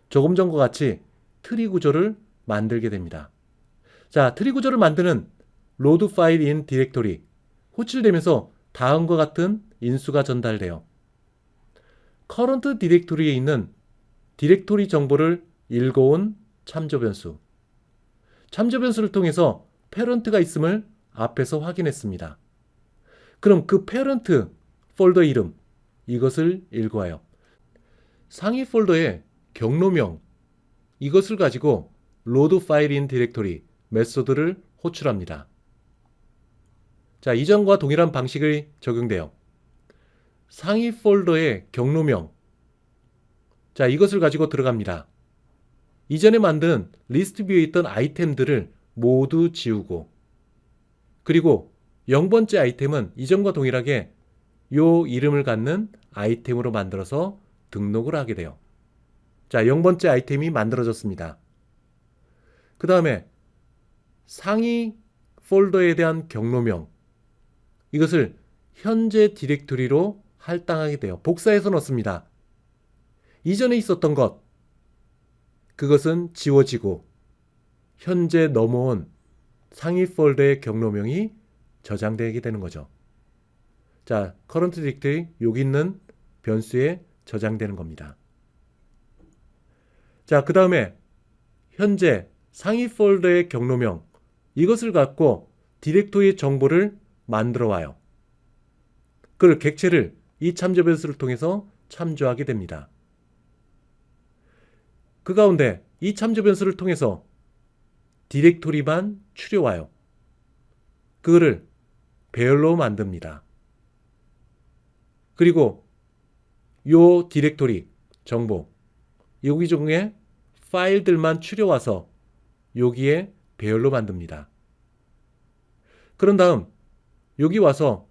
조금 전과 같이 트리 구조를 만들게 됩니다. 자, 트리 구조를 만드는 load file in directory 호출되면서 다음과 같은 인수가 전달돼요. current 디렉토리에 있는 디렉토리 정보를 읽어온 참조 변수. 참조 변수를 통해서 parent가 있음을 앞에서 확인했습니다. 그럼 그 parent 폴더 이름 이것을 읽어와요. 상위 폴더의 경로명 이것을 가지고 load file in directory 메소드를 호출합니다. 자, 이전과 동일한 방식이 적용돼요. 상위 폴더의 경로명 자, 이것을 가지고 들어갑니다. 이전에 만든 리스트 뷰에 있던 아이템들을 모두 지우고 그리고 0번째 아이템은 이전과 동일하게 요 이름을 갖는 아이템으로 만들어서 등록을 하게 돼요. 자, 0번째 아이템이 만들어졌습니다. 그 다음에 상위 폴더에 대한 경로명 이것을 현재 디렉토리로 할당하게 돼요. 복사해서 넣습니다. 이전에 있었던 것 그것은 지워지고 현재 넘어온 상위 폴더의 경로명이 저장되게 되는 거죠. 자, current directory 여기 있는 변수에 저장되는 겁니다. 자, 그 다음에 현재 상위 폴더의 경로명 이것을 갖고 디렉토리의 정보를 만들어 와요. 그 객체를 이 참조 변수를 통해서 참조하게 됩니다. 그 가운데 이 참조 변수를 통해서 디렉토리만 추려와요. 그거를 배열로 만듭니다. 그리고 요 디렉토리 정보 여기 중에 파일들만 추려와서 여기에 배열로 만듭니다. 그런 다음 여기 와서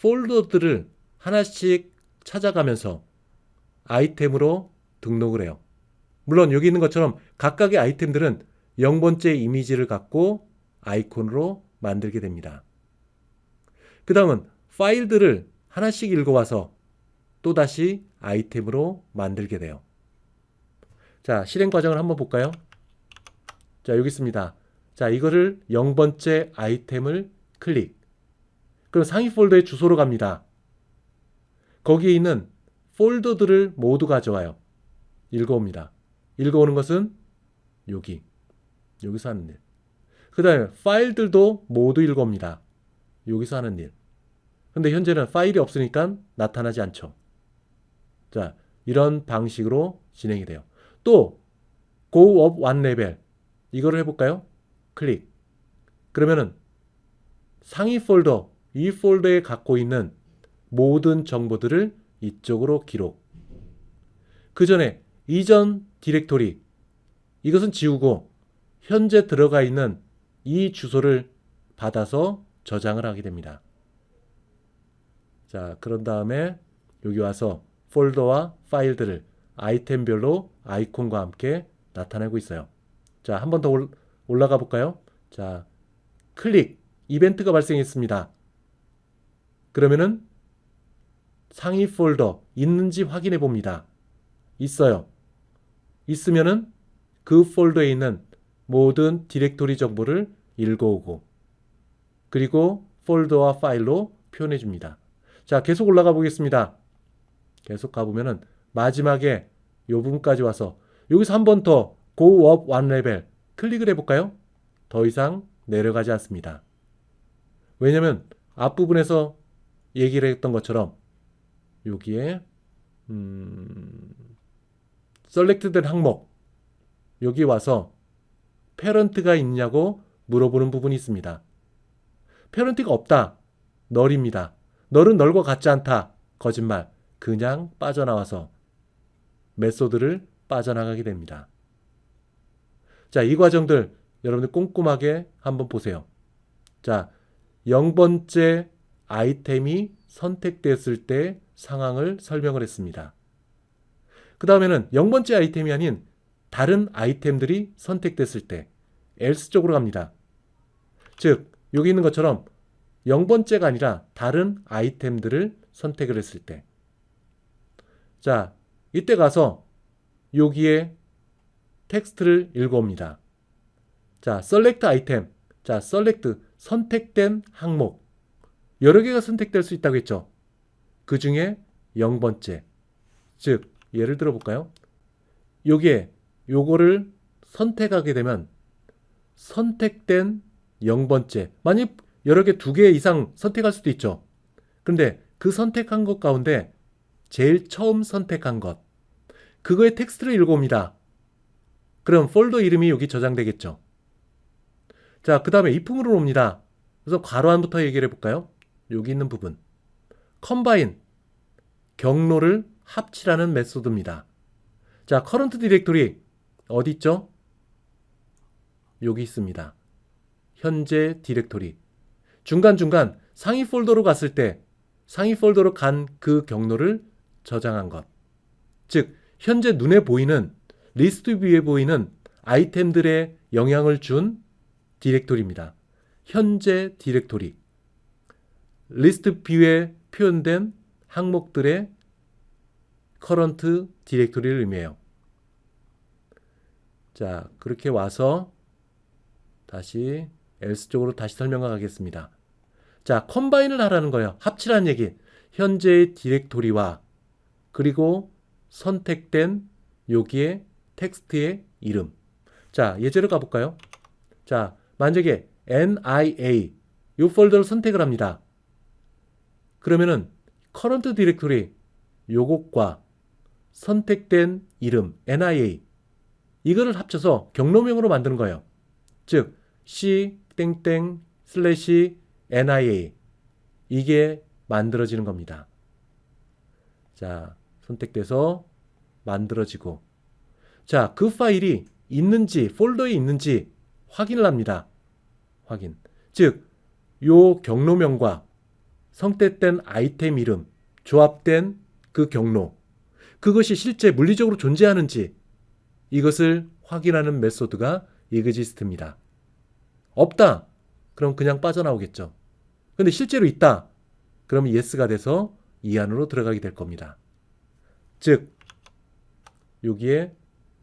폴더들을 하나씩 찾아가면서 아이템으로 등록을 해요. 물론 여기 있는 것처럼 각각의 아이템들은 0번째 이미지를 갖고 아이콘으로 만들게 됩니다. 그 다음은 파일들을 하나씩 읽어와서 또다시 아이템으로 만들게 돼요. 자, 실행 과정을 한번 볼까요? 자, 여기 있습니다. 자, 이거를 0번째 아이템을 클릭. 그럼 상위 폴더의 주소로 갑니다. 거기에 있는 폴더들을 모두 가져와요. 읽어옵니다. 읽어오는 것은 여기서 하는 일. 그 다음에 파일들도 모두 읽어옵니다. 여기서 하는 일. 근데 현재는 파일이 없으니까 나타나지 않죠. 자, 이런 방식으로 진행이 돼요. 또 go up one level 이거를 해볼까요? 클릭. 그러면은 상위 폴더, 이 폴더에 갖고 있는 모든 정보들을 이쪽으로 기록. 그 전에 이전 디렉토리 이것은 지우고 현재 들어가 있는 이 주소를 받아서 저장을 하게 됩니다. 자, 그런 다음에 여기 와서 폴더와 파일들을 아이템별로 아이콘과 함께 나타내고 있어요. 자, 한 번 더 올라가 볼까요? 자, 클릭, 이벤트가 발생했습니다. 그러면은 상위 폴더 있는지 확인해 봅니다. 있어요. 있으면은 그 폴더에 있는 모든 디렉토리 정보를 읽어오고 그리고 폴더와 파일로 표현해 줍니다. 자, 계속 올라가 보겠습니다. 계속 가보면은 마지막에 이 부분까지 와서 여기서 한 번 더 Go up one level 클릭을 해볼까요? 더 이상 내려가지 않습니다. 왜냐면 앞부분에서 얘기를 했던 것처럼 여기에 셀렉트된 항목 여기 와서 페런트가 있냐고 물어보는 부분이 있습니다. 페런트가 없다. 널입니다. 널은 널과 같지 않다. 거짓말. 그냥 빠져나와서 메소드를 빠져나가게 됩니다. 자, 이 과정들 여러분들 꼼꼼하게 한번 보세요. 자, 0번째 아이템이 선택됐을 때 상황을 설명을 했습니다. 그 다음에는 0번째 아이템이 아닌 다른 아이템들이 선택됐을 때 else 쪽으로 갑니다. 즉, 여기 있는 것처럼 0번째가 아니라 다른 아이템들을 선택을 했을 때 자, 이때 가서 여기에 텍스트를 읽어옵니다. 자, select 아이템. 자, select 선택된 항목. 여러 개가 선택될 수 있다고 했죠. 그 중에 0번째. 즉, 예를 들어 볼까요? 요거를 선택하게 되면 선택된 0번째. 만약 여러 개 2개 이상 선택할 수도 있죠. 근데 그 선택한 것 가운데 제일 처음 선택한 것. 그거의 텍스트를 읽어옵니다. 그럼 폴더 이름이 여기 저장되겠죠. 자, 그 다음에 if문으로 옵니다. 그래서 괄호 안부터 얘기를 해볼까요? 여기 있는 부분. combine, 경로를 합치라는 메소드입니다. 자, current 디렉토리 어디 있죠? 여기 있습니다. 현재 디렉토리. 중간중간 상위 폴더로 갔을 때 상위 폴더로 간 그 경로를 저장한 것. 즉, 현재 눈에 보이는 리스트 뷰에 보이는 아이템들의 영향을 준 디렉토리입니다. 현재 디렉토리. 리스트 뷰에 표현된 항목들의 커런트 디렉토리를 의미해요. 자, 그렇게 와서 다시 else 쪽으로 다시 설명하겠습니다. 자, 컴바인을 하라는 거예요. 합치라는 얘기. 현재의 디렉토리와 그리고 선택된 여기에 텍스트의 이름. 자, 예제로 가볼까요? 자, 만약에 NIA 이 폴더를 선택을 합니다. 그러면은 current 디렉토리 요것과 선택된 이름 NIA 이거를 합쳐서 경로명으로 만드는 거예요. 즉 C 땡땡 슬래시 NIA 이게 만들어지는 겁니다. 자, 선택돼서 만들어지고 자, 그 파일이 있는지 폴더에 있는지 확인을 합니다. 확인. 즉, 요 경로명과 선택된 아이템 이름 조합된 그 경로 그것이 실제 물리적으로 존재하는지 이것을 확인하는 메소드가 exist입니다. 없다. 그럼 그냥 빠져나오겠죠. 근데 실제로 있다. 그럼 yes가 돼서 이 안으로 들어가게 될 겁니다. 즉 여기에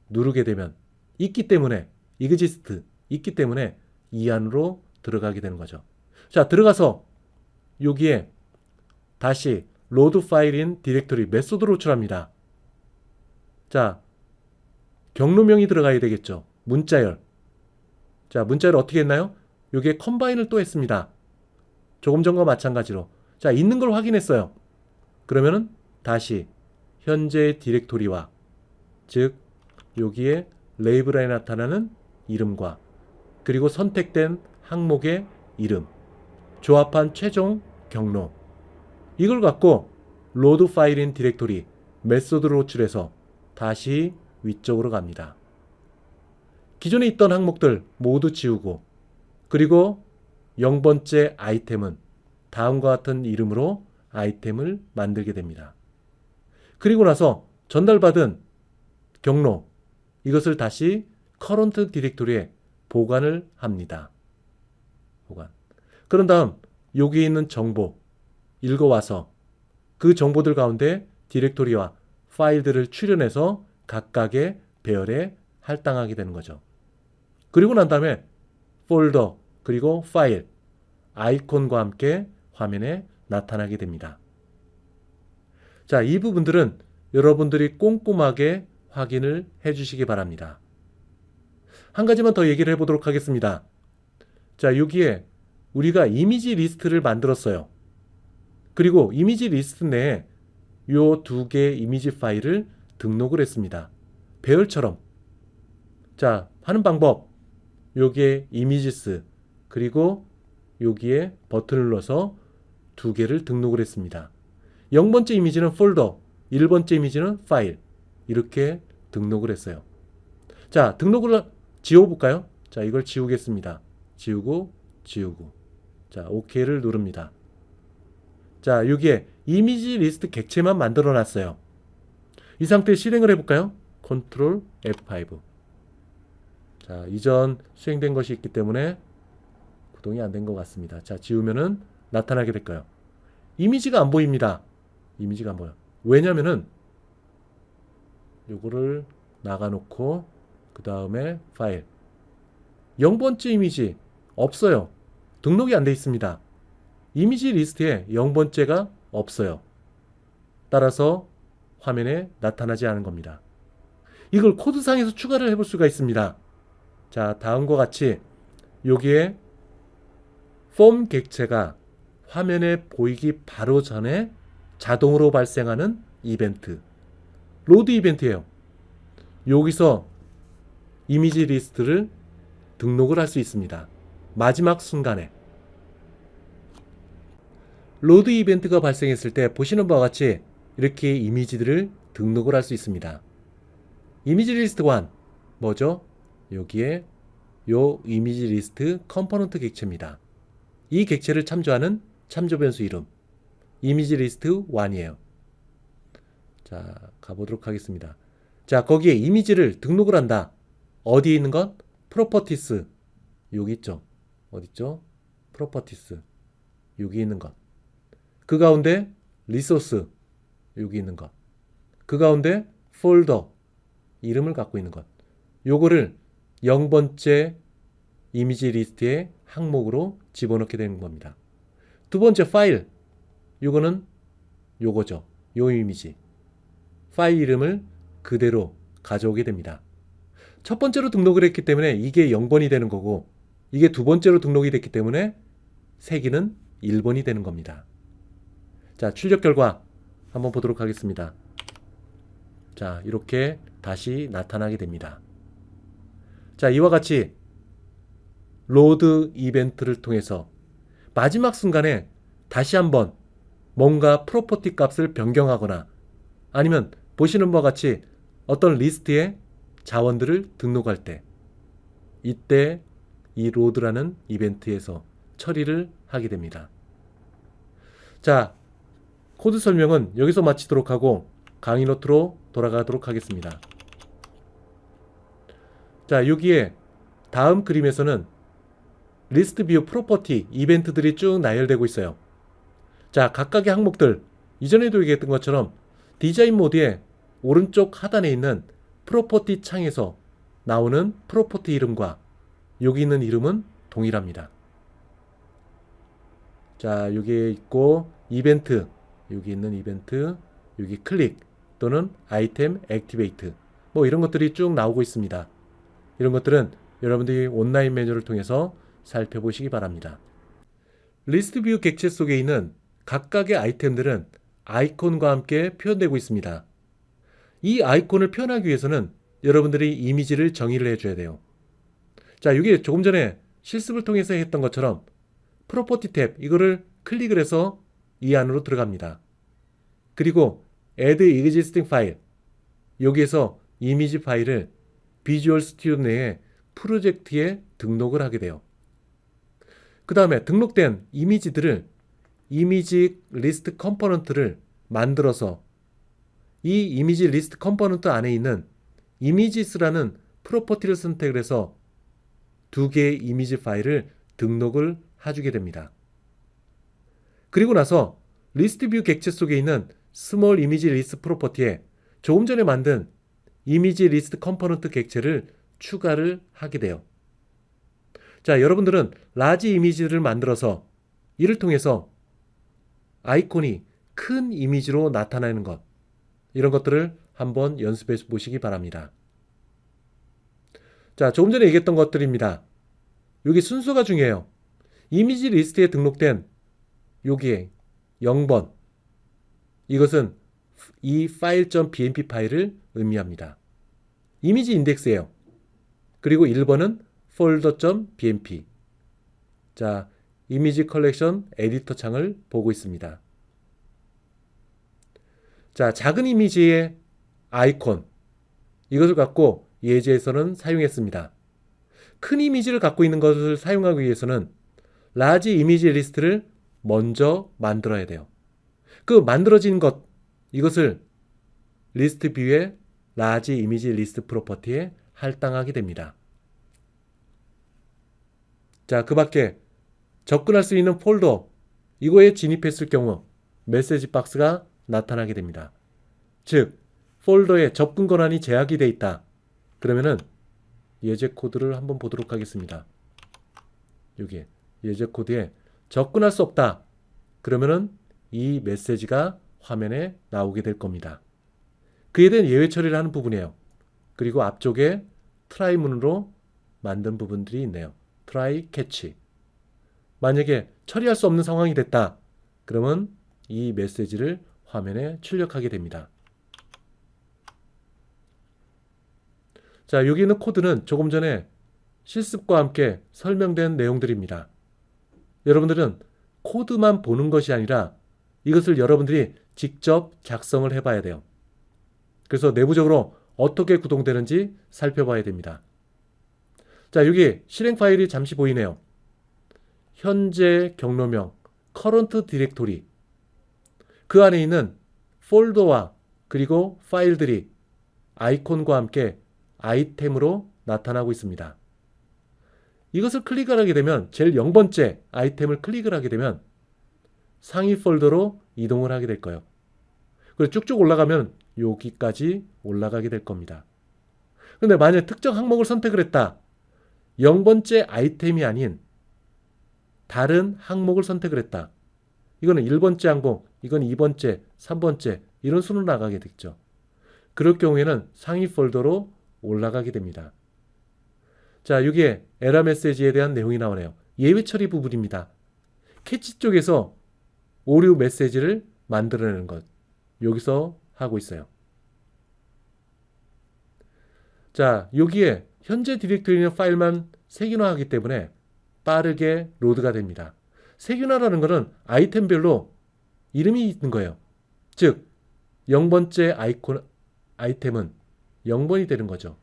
누르게 되면 있기 때문에 exist 있기 때문에 이 안으로 들어가게 되는 거죠. 자, 들어가서 여기에 다시 로드 파일인 디렉토리 메소드로 호출합니다. 자, 경로명이 들어가야 되겠죠. 문자열. 자, 문자열 어떻게 했나요? 여기에 컴바인을 또 했습니다. 조금 전과 마찬가지로. 자, 있는 걸 확인했어요. 그러면은 다시 현재 디렉토리와 즉 여기에 레이블에 나타나는 이름과 그리고 선택된 항목의 이름 조합한 최종 경로 이걸 갖고 로드 파일인 디렉토리 메소드로 호출해서 다시 위쪽으로 갑니다. 기존에 있던 항목들 모두 지우고 그리고 0번째 아이템은 다음과 같은 이름으로 아이템을 만들게 됩니다. 그리고 나서 전달받은 경로, 이것을 다시 커런트 디렉토리에 보관을 합니다. 보관. 그런 다음 여기에 있는 정보 읽어와서 그 정보들 가운데 디렉토리와 파일들을 출연해서 각각의 배열에 할당하게 되는 거죠. 그리고 난 다음에 폴더 그리고 파일, 아이콘과 함께 화면에 나타나게 됩니다. 자, 이 부분들은 여러분들이 꼼꼼하게 확인을 해주시기 바랍니다. 한 가지만 더 얘기를 해보도록 하겠습니다. 자, 여기에 우리가 이미지 리스트를 만들었어요. 그리고 이미지 리스트 내에 요 두 개의 이미지 파일을 등록을 했습니다. 배열처럼. 자, 하는 방법. 여기에 이미지스 그리고 여기에 버튼을 눌러서 두 개를 등록을 했습니다. 0번째 이미지는 폴더, 1번째 이미지는 파일. 이렇게 등록을 했어요. 자, 등록을 지워볼까요? 자, 이걸 지우겠습니다. 지우고, 지우고. 자, OK를 누릅니다. 자, 여기에 이미지 리스트 객체만 만들어 놨어요. 이 상태에 실행을 해볼까요? 컨트롤 F5. 자, 이전 수행된 것이 있기 때문에 구동이 안 된 것 같습니다. 자, 지우면은 나타나게 될까요? 이미지가 안 보입니다. 이미지가 안 보여. 왜냐면은 요거를 나가놓고 그 다음에 파일 0번째 이미지 없어요. 등록이 안 돼 있습니다. 이미지 리스트에 0번째가 없어요. 따라서 화면에 나타나지 않은 겁니다. 이걸 코드상에서 추가를 해볼 수가 있습니다. 자, 다음과 같이 여기에 폼 객체가 화면에 보이기 바로 전에 자동으로 발생하는 이벤트, 로드 이벤트예요. 여기서 이미지 리스트를 등록을 할 수 있습니다. 마지막 순간에 로드 이벤트가 발생했을 때 보시는 바와 같이 이렇게 이미지들을 등록을 할 수 있습니다. 이미지 리스트 1 뭐죠? 여기에 요 이미지 리스트 컴포넌트 객체입니다. 이 객체를 참조하는 참조 변수 이름 이미지 리스트 1이에요. 자, 가보도록 하겠습니다. 자, 거기에 이미지를 등록을 한다. 어디에 있는 것? 프로퍼티스. 여기 있죠. 어디 있죠? 프로퍼티스. 여기 있는 것. 그 가운데 리소스. 여기 있는 것. 그 가운데 폴더. 이름을 갖고 있는 것. 요거를 0번째 이미지 리스트의 항목으로 집어넣게 되는 겁니다. 두 번째 파일. 요거는 요거죠. 요 이미지. 파일 이름을 그대로 가져오게 됩니다. 첫 번째로 등록을 했기 때문에 이게 0번이 되는 거고 이게 두 번째로 등록이 됐기 때문에 세기는 1번이 되는 겁니다. 자, 출력 결과 한번 보도록 하겠습니다. 자, 이렇게 다시 나타나게 됩니다. 자, 이와 같이 로드 이벤트를 통해서 마지막 순간에 다시 한번 뭔가 프로퍼티 값을 변경하거나 아니면 보시는 바와 같이 어떤 리스트에 자원들을 등록할 때 이때 이 로드라는 이벤트에서 처리를 하게 됩니다. 자, 코드 설명은 여기서 마치도록 하고 강의 노트로 돌아가도록 하겠습니다. 자, 여기에 다음 그림에서는 리스트 뷰 프로퍼티 이벤트들이 쭉 나열되고 있어요. 자, 각각의 항목들 이전에도 얘기했던 것처럼 디자인 모드의 오른쪽 하단에 있는 프로퍼티 창에서 나오는 프로퍼티 이름과 여기 있는 이름은 동일합니다. 자, 여기에 있고 이벤트, 여기 있는 이벤트, 여기 클릭 또는 아이템 액티베이트 뭐 이런 것들이 쭉 나오고 있습니다. 이런 것들은 여러분들이 온라인 매뉴얼을 통해서 살펴보시기 바랍니다. 리스트 뷰 객체 속에 있는 각각의 아이템들은 아이콘과 함께 표현되고 있습니다. 이 아이콘을 표현하기 위해서는 여러분들이 이미지를 정의를 해줘야 돼요. 자, 이게 조금 전에 실습을 통해서 했던 것처럼 프로퍼티 탭 이거를 클릭을 해서 이 안으로 들어갑니다. 그리고 Add Existing File 여기에서 이미지 파일을 비주얼 스튜디오 내에 프로젝트에 등록을 하게 돼요. 그 다음에 등록된 이미지들을 이미지 리스트 컴포넌트를 만들어서 이 이미지 리스트 컴포넌트 안에 있는 이미지스라는 프로퍼티를 선택을 해서 두 개의 이미지 파일을 등록을 해주게 됩니다. 그리고 나서 리스트 뷰 객체 속에 있는 스몰 이미지 리스트 프로퍼티에 조금 전에 만든 이미지 리스트 컴포넌트 객체를 추가를 하게 돼요. 자, 여러분들은 라지 이미지를 만들어서 이를 통해서 아이콘이 큰 이미지로 나타나는 것, 이런 것들을 한번 연습해 보시기 바랍니다. 자, 조금 전에 얘기했던 것들입니다. 여기 순서가 중요해요. 이미지 리스트에 등록된 여기에 0번, 이것은 이 file.bmp 파일을 의미합니다. 이미지 인덱스예요. 그리고 1번은 folder.bmp. 자, 이미지 컬렉션 에디터 창을 보고 있습니다. 자, 작은 이미지의 아이콘, 이것을 갖고 예제에서는 사용했습니다. 큰 이미지를 갖고 있는 것을 사용하기 위해서는 라지 이미지 리스트를 먼저 만들어야 돼요. 그 만들어진 것, 이것을 리스트 뷰의 라지 이미지 리스트 프로퍼티에 할당하게 됩니다. 자, 그 밖에 접근할 수 있는 폴더, 이거에 진입했을 경우 메시지 박스가 나타나게 됩니다. 즉, 폴더에 접근 권한이 제약이 되어 있다. 그러면은 예제 코드를 한번 보도록 하겠습니다. 여기 예제 코드에 접근할 수 없다. 그러면은 이 메시지가 화면에 나오게 될 겁니다. 그에 대한 예외 처리를 하는 부분이에요. 그리고 앞쪽에 트라이 문으로 만든 부분들이 있네요. 트라이 캐치. 만약에 처리할 수 없는 상황이 됐다. 그러면 이 메시지를 화면에 출력하게 됩니다. 자, 여기 있는 코드는 조금 전에 실습과 함께 설명된 내용들입니다. 여러분들은 코드만 보는 것이 아니라 이것을 여러분들이 직접 작성을 해봐야 돼요. 그래서 내부적으로 어떻게 구동되는지 살펴봐야 됩니다. 자, 여기 실행 파일이 잠시 보이네요. 현재 경로명, current directory. 그 안에 있는 폴더와 그리고 파일들이 아이콘과 함께 아이템으로 나타나고 있습니다. 이것을 클릭을 하게 되면 제일 0번째 아이템을 클릭을 하게 되면 상위 폴더로 이동을 하게 될 거예요. 그리고 쭉쭉 올라가면 여기까지 올라가게 될 겁니다. 그런데 만약 특정 항목을 선택을 했다. 0번째 아이템이 아닌 다른 항목을 선택을 했다. 이거는 1번째 항목, 이건 2번째, 3번째 이런 순으로 나가게 됐죠. 그럴 경우에는 상위 폴더로 올라가게 됩니다. 자, 여기에 에러 메시지에 대한 내용이 나오네요. 예외 처리 부분입니다. 캐치 쪽에서 오류 메시지를 만들어내는 것. 여기서 하고 있어요. 자, 여기에 현재 디렉토리는 파일만 세균화하기 때문에 빠르게 로드가 됩니다. 세균화라는 것은 아이템별로 이름이 있는 거예요. 즉, 0번째 아이템은 0번이 되는 거죠.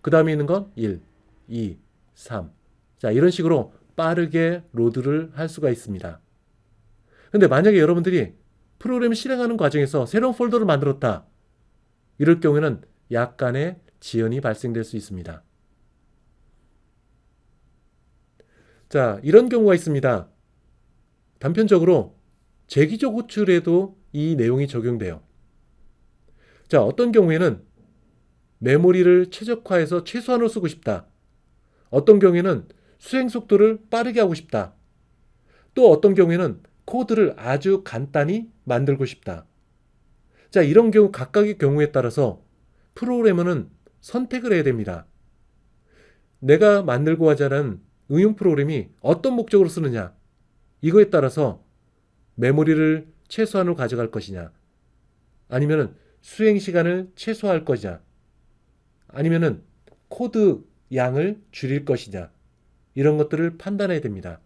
그 다음에 있는 건 1, 2, 3. 자, 이런 식으로 빠르게 로드를 할 수가 있습니다. 근데 만약에 여러분들이 프로그램을 실행하는 과정에서 새로운 폴더를 만들었다. 이럴 경우에는 약간의 지연이 발생될 수 있습니다. 자, 이런 경우가 있습니다. 단편적으로 재기적 호출에도 이 내용이 적용돼요. 자, 어떤 경우에는 메모리를 최적화해서 최소한으로 쓰고 싶다. 어떤 경우에는 수행 속도를 빠르게 하고 싶다. 또 어떤 경우에는 코드를 아주 간단히 만들고 싶다. 자, 이런 경우 각각의 경우에 따라서 프로그래머는 선택을 해야 됩니다. 내가 만들고 하자는 응용 프로그램이 어떤 목적으로 쓰느냐, 이거에 따라서 메모리를 최소한으로 가져갈 것이냐, 아니면 수행 시간을 최소화할 것이냐, 아니면 코드 양을 줄일 것이냐, 이런 것들을 판단해야 됩니다.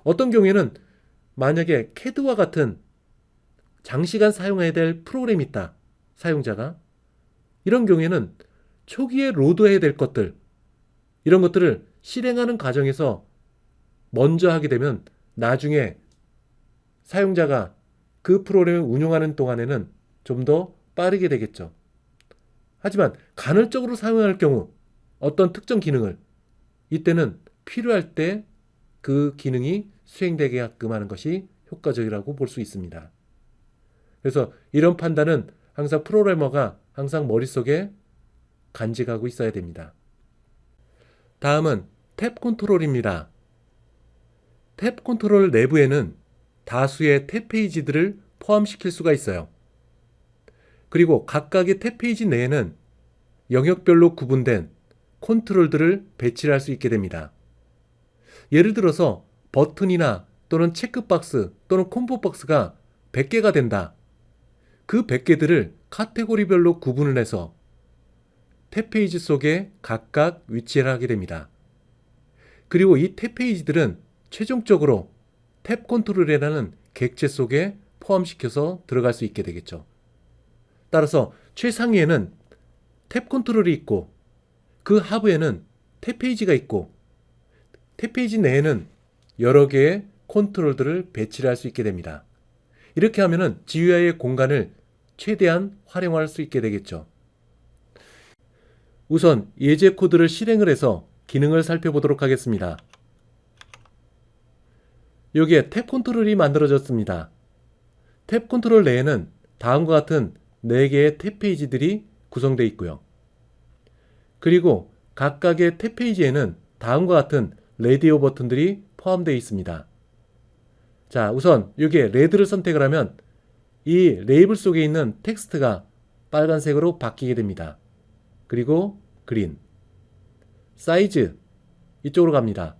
어떤 경우에는 만약에 CAD와 같은 장시간 사용해야 될 프로그램이 있다, 사용자가. 이런 경우에는 초기에 로드해야 될 것들, 이런 것들을 실행하는 과정에서 먼저 하게 되면 나중에 사용자가 그 프로그램을 운용하는 동안에는 좀 더 빠르게 되겠죠. 하지만 간헐적으로 사용할 경우 어떤 특정 기능을 이때는 필요할 때 그 기능이 수행되게끔 하는 것이 효과적이라고 볼 수 있습니다. 그래서 이런 판단은 항상 프로그래머가 항상 머릿속에 간직하고 있어야 됩니다. 다음은 탭 컨트롤입니다. 탭 컨트롤 내부에는 다수의 탭 페이지들을 포함시킬 수가 있어요. 그리고 각각의 탭 페이지 내에는 영역별로 구분된 컨트롤들을 배치할 수 있게 됩니다. 예를 들어서 버튼이나 또는 체크박스 또는 콤보박스가 100개가 된다. 그 100개들을 카테고리별로 구분을 해서 탭 페이지 속에 각각 위치를 하게 됩니다. 그리고 이 탭 페이지들은 최종적으로 탭 컨트롤이라는 객체 속에 포함시켜서 들어갈 수 있게 되겠죠. 따라서 최상위에는 탭 컨트롤이 있고 그 하부에는 탭 페이지가 있고 탭 페이지 내에는 여러 개의 컨트롤들을 배치를 할 수 있게 됩니다. 이렇게 하면은 GUI의 공간을 최대한 활용할 수 있게 되겠죠. 우선 예제 코드를 실행을 해서 기능을 살펴보도록 하겠습니다. 여기에 탭 컨트롤이 만들어졌습니다. 탭 컨트롤 내에는 다음과 같은 4개의 탭 페이지들이 구성되어 있고요. 그리고 각각의 탭 페이지에는 다음과 같은 라디오 버튼들이 포함되어 있습니다. 자, 우선 여기에 레드를 선택을 하면 이 레이블 속에 있는 텍스트가 빨간색으로 바뀌게 됩니다. 그리고 그린, 사이즈 이쪽으로 갑니다.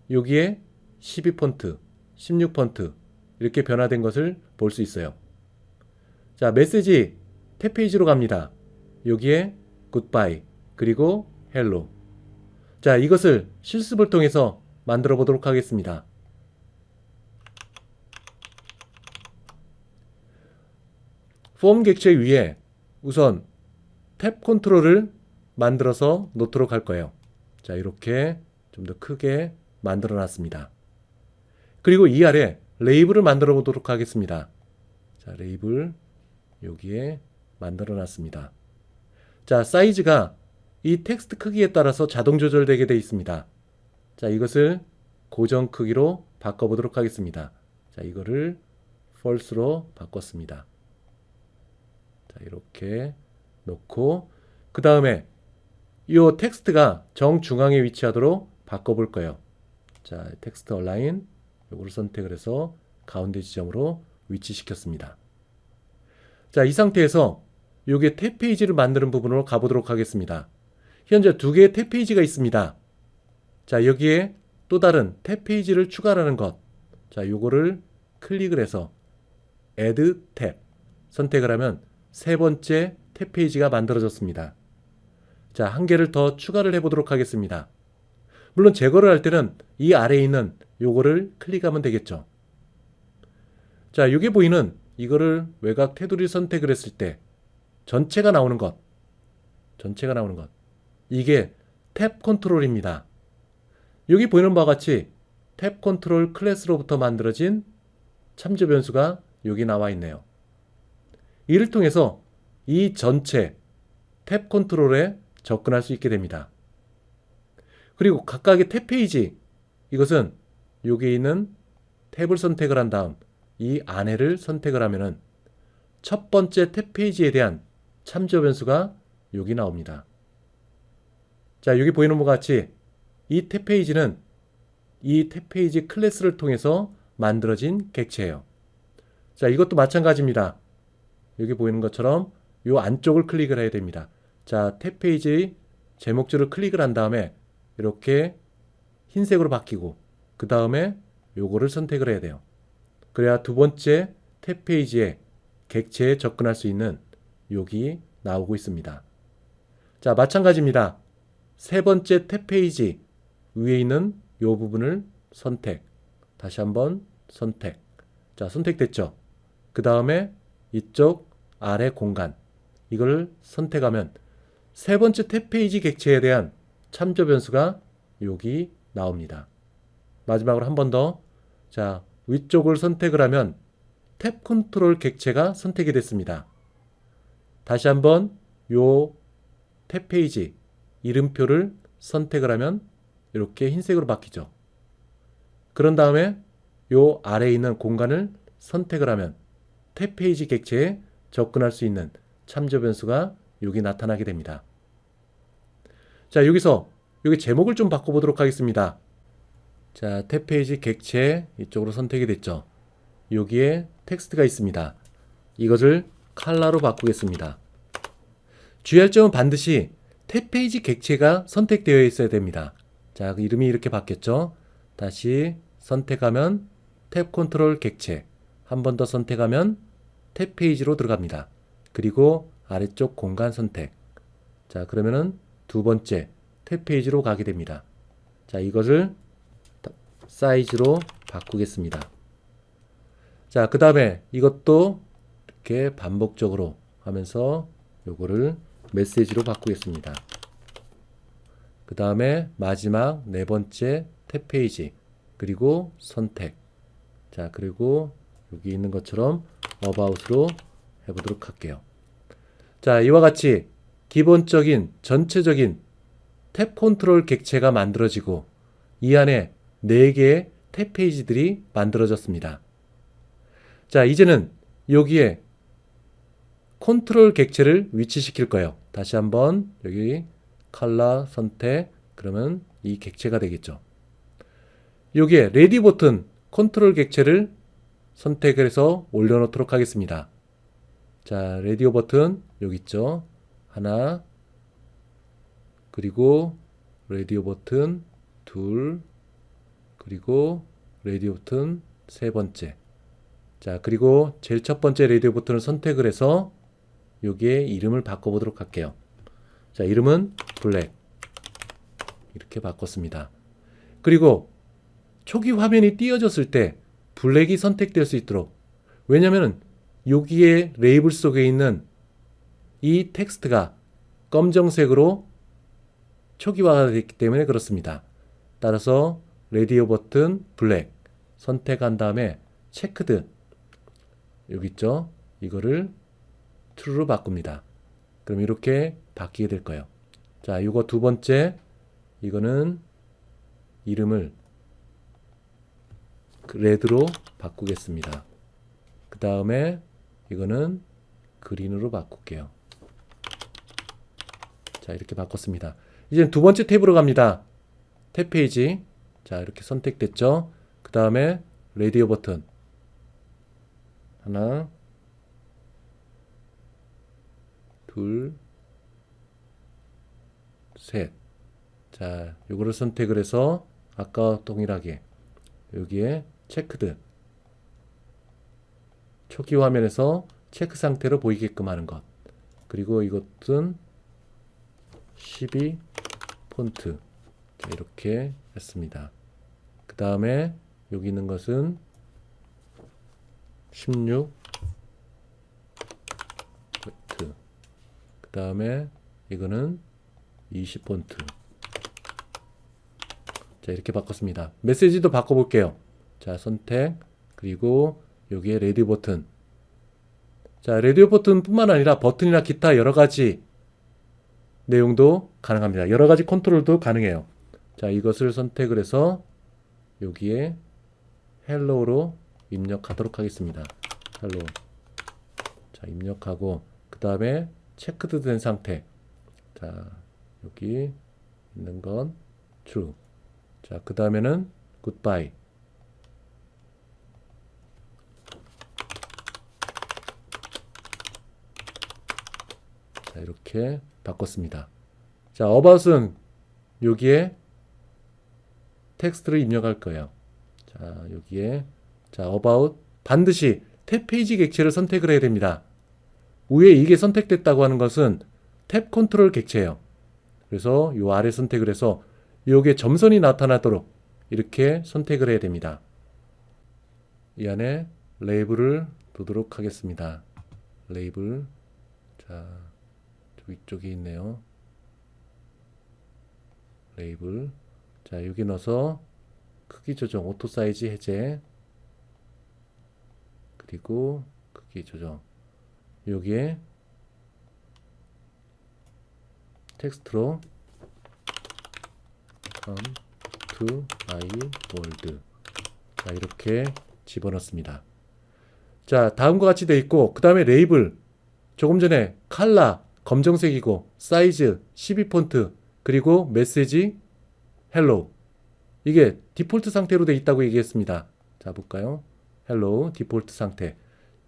여기에 12폰트, 16폰트 이렇게 변화된 것을 볼 수 있어요. 자, 메시지 탭 페이지로 갑니다. 여기에 굿바이 그리고 헬로. 자, 이것을 실습을 통해서 만들어 보도록 하겠습니다. 폼 객체 위에 우선 탭 컨트롤을 만들어서 놓도록 할 거예요. 자, 이렇게 좀 더 크게 만들어 놨습니다. 그리고 이 아래 레이블을 만들어 보도록 하겠습니다. 자, 레이블 여기에 만들어 놨습니다. 자, 사이즈가 이 텍스트 크기에 따라서 자동 조절되게 되어 있습니다. 자, 이것을 고정 크기로 바꿔보도록 하겠습니다. 자, 이거를 false로 바꿨습니다. 자, 이렇게 놓고 그 다음에 이 텍스트가 정중앙에 위치하도록 바꿔볼 거예요. 자, 텍스트 얼라인 이거를 선택을 해서 가운데 지점으로 위치시켰습니다. 자, 이 상태에서 요게 탭 페이지를 만드는 부분으로 가보도록 하겠습니다. 현재 2개의 탭 페이지가 있습니다. 자, 여기에 또 다른 탭 페이지를 추가하는 것. 자, 요거를 클릭을 해서 Add 탭 선택을 하면 세 번째 탭 페이지가 만들어졌습니다. 자, 한 개를 더 추가를 해보도록 하겠습니다. 물론 제거를 할 때는 이 아래에 있는 요거를 클릭하면 되겠죠. 자, 여기 보이는 이거를 외곽 테두리 선택을 했을 때 전체가 나오는 것. 이게 탭 컨트롤입니다. 여기 보이는 바와 같이 탭 컨트롤 클래스로부터 만들어진 참조 변수가 여기 나와 있네요. 이를 통해서 이 전체 탭 컨트롤에 접근할 수 있게 됩니다. 그리고 각각의 탭 페이지, 이것은 여기 있는 탭을 선택을 한 다음 이 안에를 선택을 하면은 첫 번째 탭 페이지에 대한 참조 변수가 여기 나옵니다. 자, 여기 보이는 것과 같이 이 탭 페이지는 이 탭 페이지 클래스를 통해서 만들어진 객체예요. 자, 이것도 마찬가지입니다. 여기 보이는 것처럼 이 안쪽을 클릭을 해야 됩니다. 자, 탭 페이지 제목줄을 클릭을 한 다음에 이렇게 흰색으로 바뀌고 그 다음에 요거를 선택을 해야 돼요. 그래야 두 번째 탭 페이지에 객체에 접근할 수 있는 여기 나오고 있습니다. 자, 마찬가지입니다. 세 번째 탭 페이지 위에 있는 요 부분을 선택. 다시 한번 선택. 자, 선택됐죠? 그 다음에 이쪽 아래 공간 이걸 선택하면 세 번째 탭 페이지 객체에 대한 참조 변수가 여기 나옵니다. 마지막으로 한 번 더. 자, 위쪽을 선택을 하면 탭 컨트롤 객체가 선택이 됐습니다. 다시 한번 요 탭 페이지 이름표를 선택을 하면 이렇게 흰색으로 바뀌죠. 그런 다음에 요 아래에 있는 공간을 선택을 하면 탭 페이지 객체에 접근할 수 있는 참조 변수가 여기 나타나게 됩니다. 자, 여기서 여기 제목을 좀 바꿔보도록 하겠습니다. 자, 탭 페이지 객체 이쪽으로 선택이 됐죠. 여기에 텍스트가 있습니다. 이것을 컬러로 바꾸겠습니다. 주의할 점은 반드시 탭 페이지 객체가 선택되어 있어야 됩니다. 자, 그 이름이 이렇게 바뀌었죠. 다시 선택하면 탭 컨트롤 객체, 한 번 더 선택하면 탭 페이지로 들어갑니다. 그리고 아래쪽 공간 선택. 자, 그러면은 두 번째 탭 페이지로 가게 됩니다. 자, 이것을 사이즈로 바꾸겠습니다. 자, 그 다음에 이것도 이렇게 반복적으로 하면서 요거를 메시지로 바꾸겠습니다. 그 다음에 마지막 네 번째 탭 페이지, 그리고 선택. 자, 그리고 여기 있는 것처럼 about로 해보도록 할게요. 자, 이와 같이 기본적인 전체적인 탭 컨트롤 객체가 만들어지고 이 안에 4개의 탭 페이지들이 만들어졌습니다. 자, 이제는 여기에 컨트롤 객체를 위치시킬 거예요. 다시 한번 여기 컬러 선택, 그러면 이 객체가 되겠죠. 여기에 레디 버튼 컨트롤 객체를 선택을 해서 올려놓도록 하겠습니다. 자, 레디오 버튼 여기 있죠. 하나, 그리고 레디오 버튼 둘, 그리고 레디오 버튼 세 번째. 자, 그리고 제일 첫 번째 레디오 버튼을 선택을 해서 여기에 이름을 바꿔보도록 할게요. 자, 이름은 블랙 이렇게 바꿨습니다. 그리고 초기 화면이 띄어졌을 때 블랙이 선택될 수 있도록, 왜냐하면 여기에 레이블 속에 있는 이 텍스트가 검정색으로 초기화가 됐기 때문에 그렇습니다. 따라서 레디오 버튼 블랙 선택한 다음에 체크드 여기 있죠. 이거를 true로 바꿉니다. 그럼 이렇게 바뀌게 될 거예요. 자, 이거 두 번째, 이거는 이름을 레드로 바꾸겠습니다. 그 다음에 이거는 그린으로 바꿀게요. 자, 이렇게 바꿨습니다. 이제 두 번째 탭으로 갑니다. 탭 페이지. 자, 이렇게 선택됐죠. 그 다음에 레디오 버튼 하나, 둘, 셋. 자, 요거를 선택을 해서 아까 동일하게 여기에 체크드 초기 화면에서 체크 상태로 보이게끔 하는 것. 그리고 이것은 12 폰트. 자, 이렇게 했습니다. 그 다음에 여기 있는 것은 16 폰트. 그 다음에 이거는 20 폰트. 자, 이렇게 바꿨습니다. 메시지도 바꿔볼게요. 자, 선택, 그리고 여기에 레디오 버튼. 자, 레디오 버튼 뿐만 아니라 버튼이나 기타 여러가지 내용도 가능합니다. 여러가지 컨트롤도 가능해요. 자, 이것을 선택을 해서 여기에 헬로우로 입력하도록 하겠습니다. 헬로우. 자, 입력하고 그 다음에 체크드 된 상태. 자, 여기 있는 건 true. 자, 그 다음에는 goodbye. 자, 이렇게 바꿨습니다. 자, about은 여기에 텍스트를 입력할 거예요. 자, 여기에 자, about 반드시 탭 페이지 객체를 선택을 해야 됩니다. 위에 이게 선택됐다고 하는 것은 탭 컨트롤 객체예요. 그래서 이 아래 선택을 해서 여기에 점선이 나타나도록 이렇게 선택을 해야 됩니다. 이 안에 레이블을 두도록 하겠습니다. 레이블. 자, 위쪽에 있네요. 레이블. 자, 여기 넣어서 크기 조정, 오토 사이즈 해제, 그리고 크기 조정. 여기에 텍스트로 come to my world. 자, 이렇게 집어넣습니다. 자, 다음과 같이 되어 있고, 그 다음에 레이블, 조금 전에 컬러 검정색이고 사이즈 12 폰트, 그리고 메시지 헬로, 이게 디폴트 상태로 되어 있다고 얘기했습니다. 자, 볼까요? 헬로 디폴트 상태.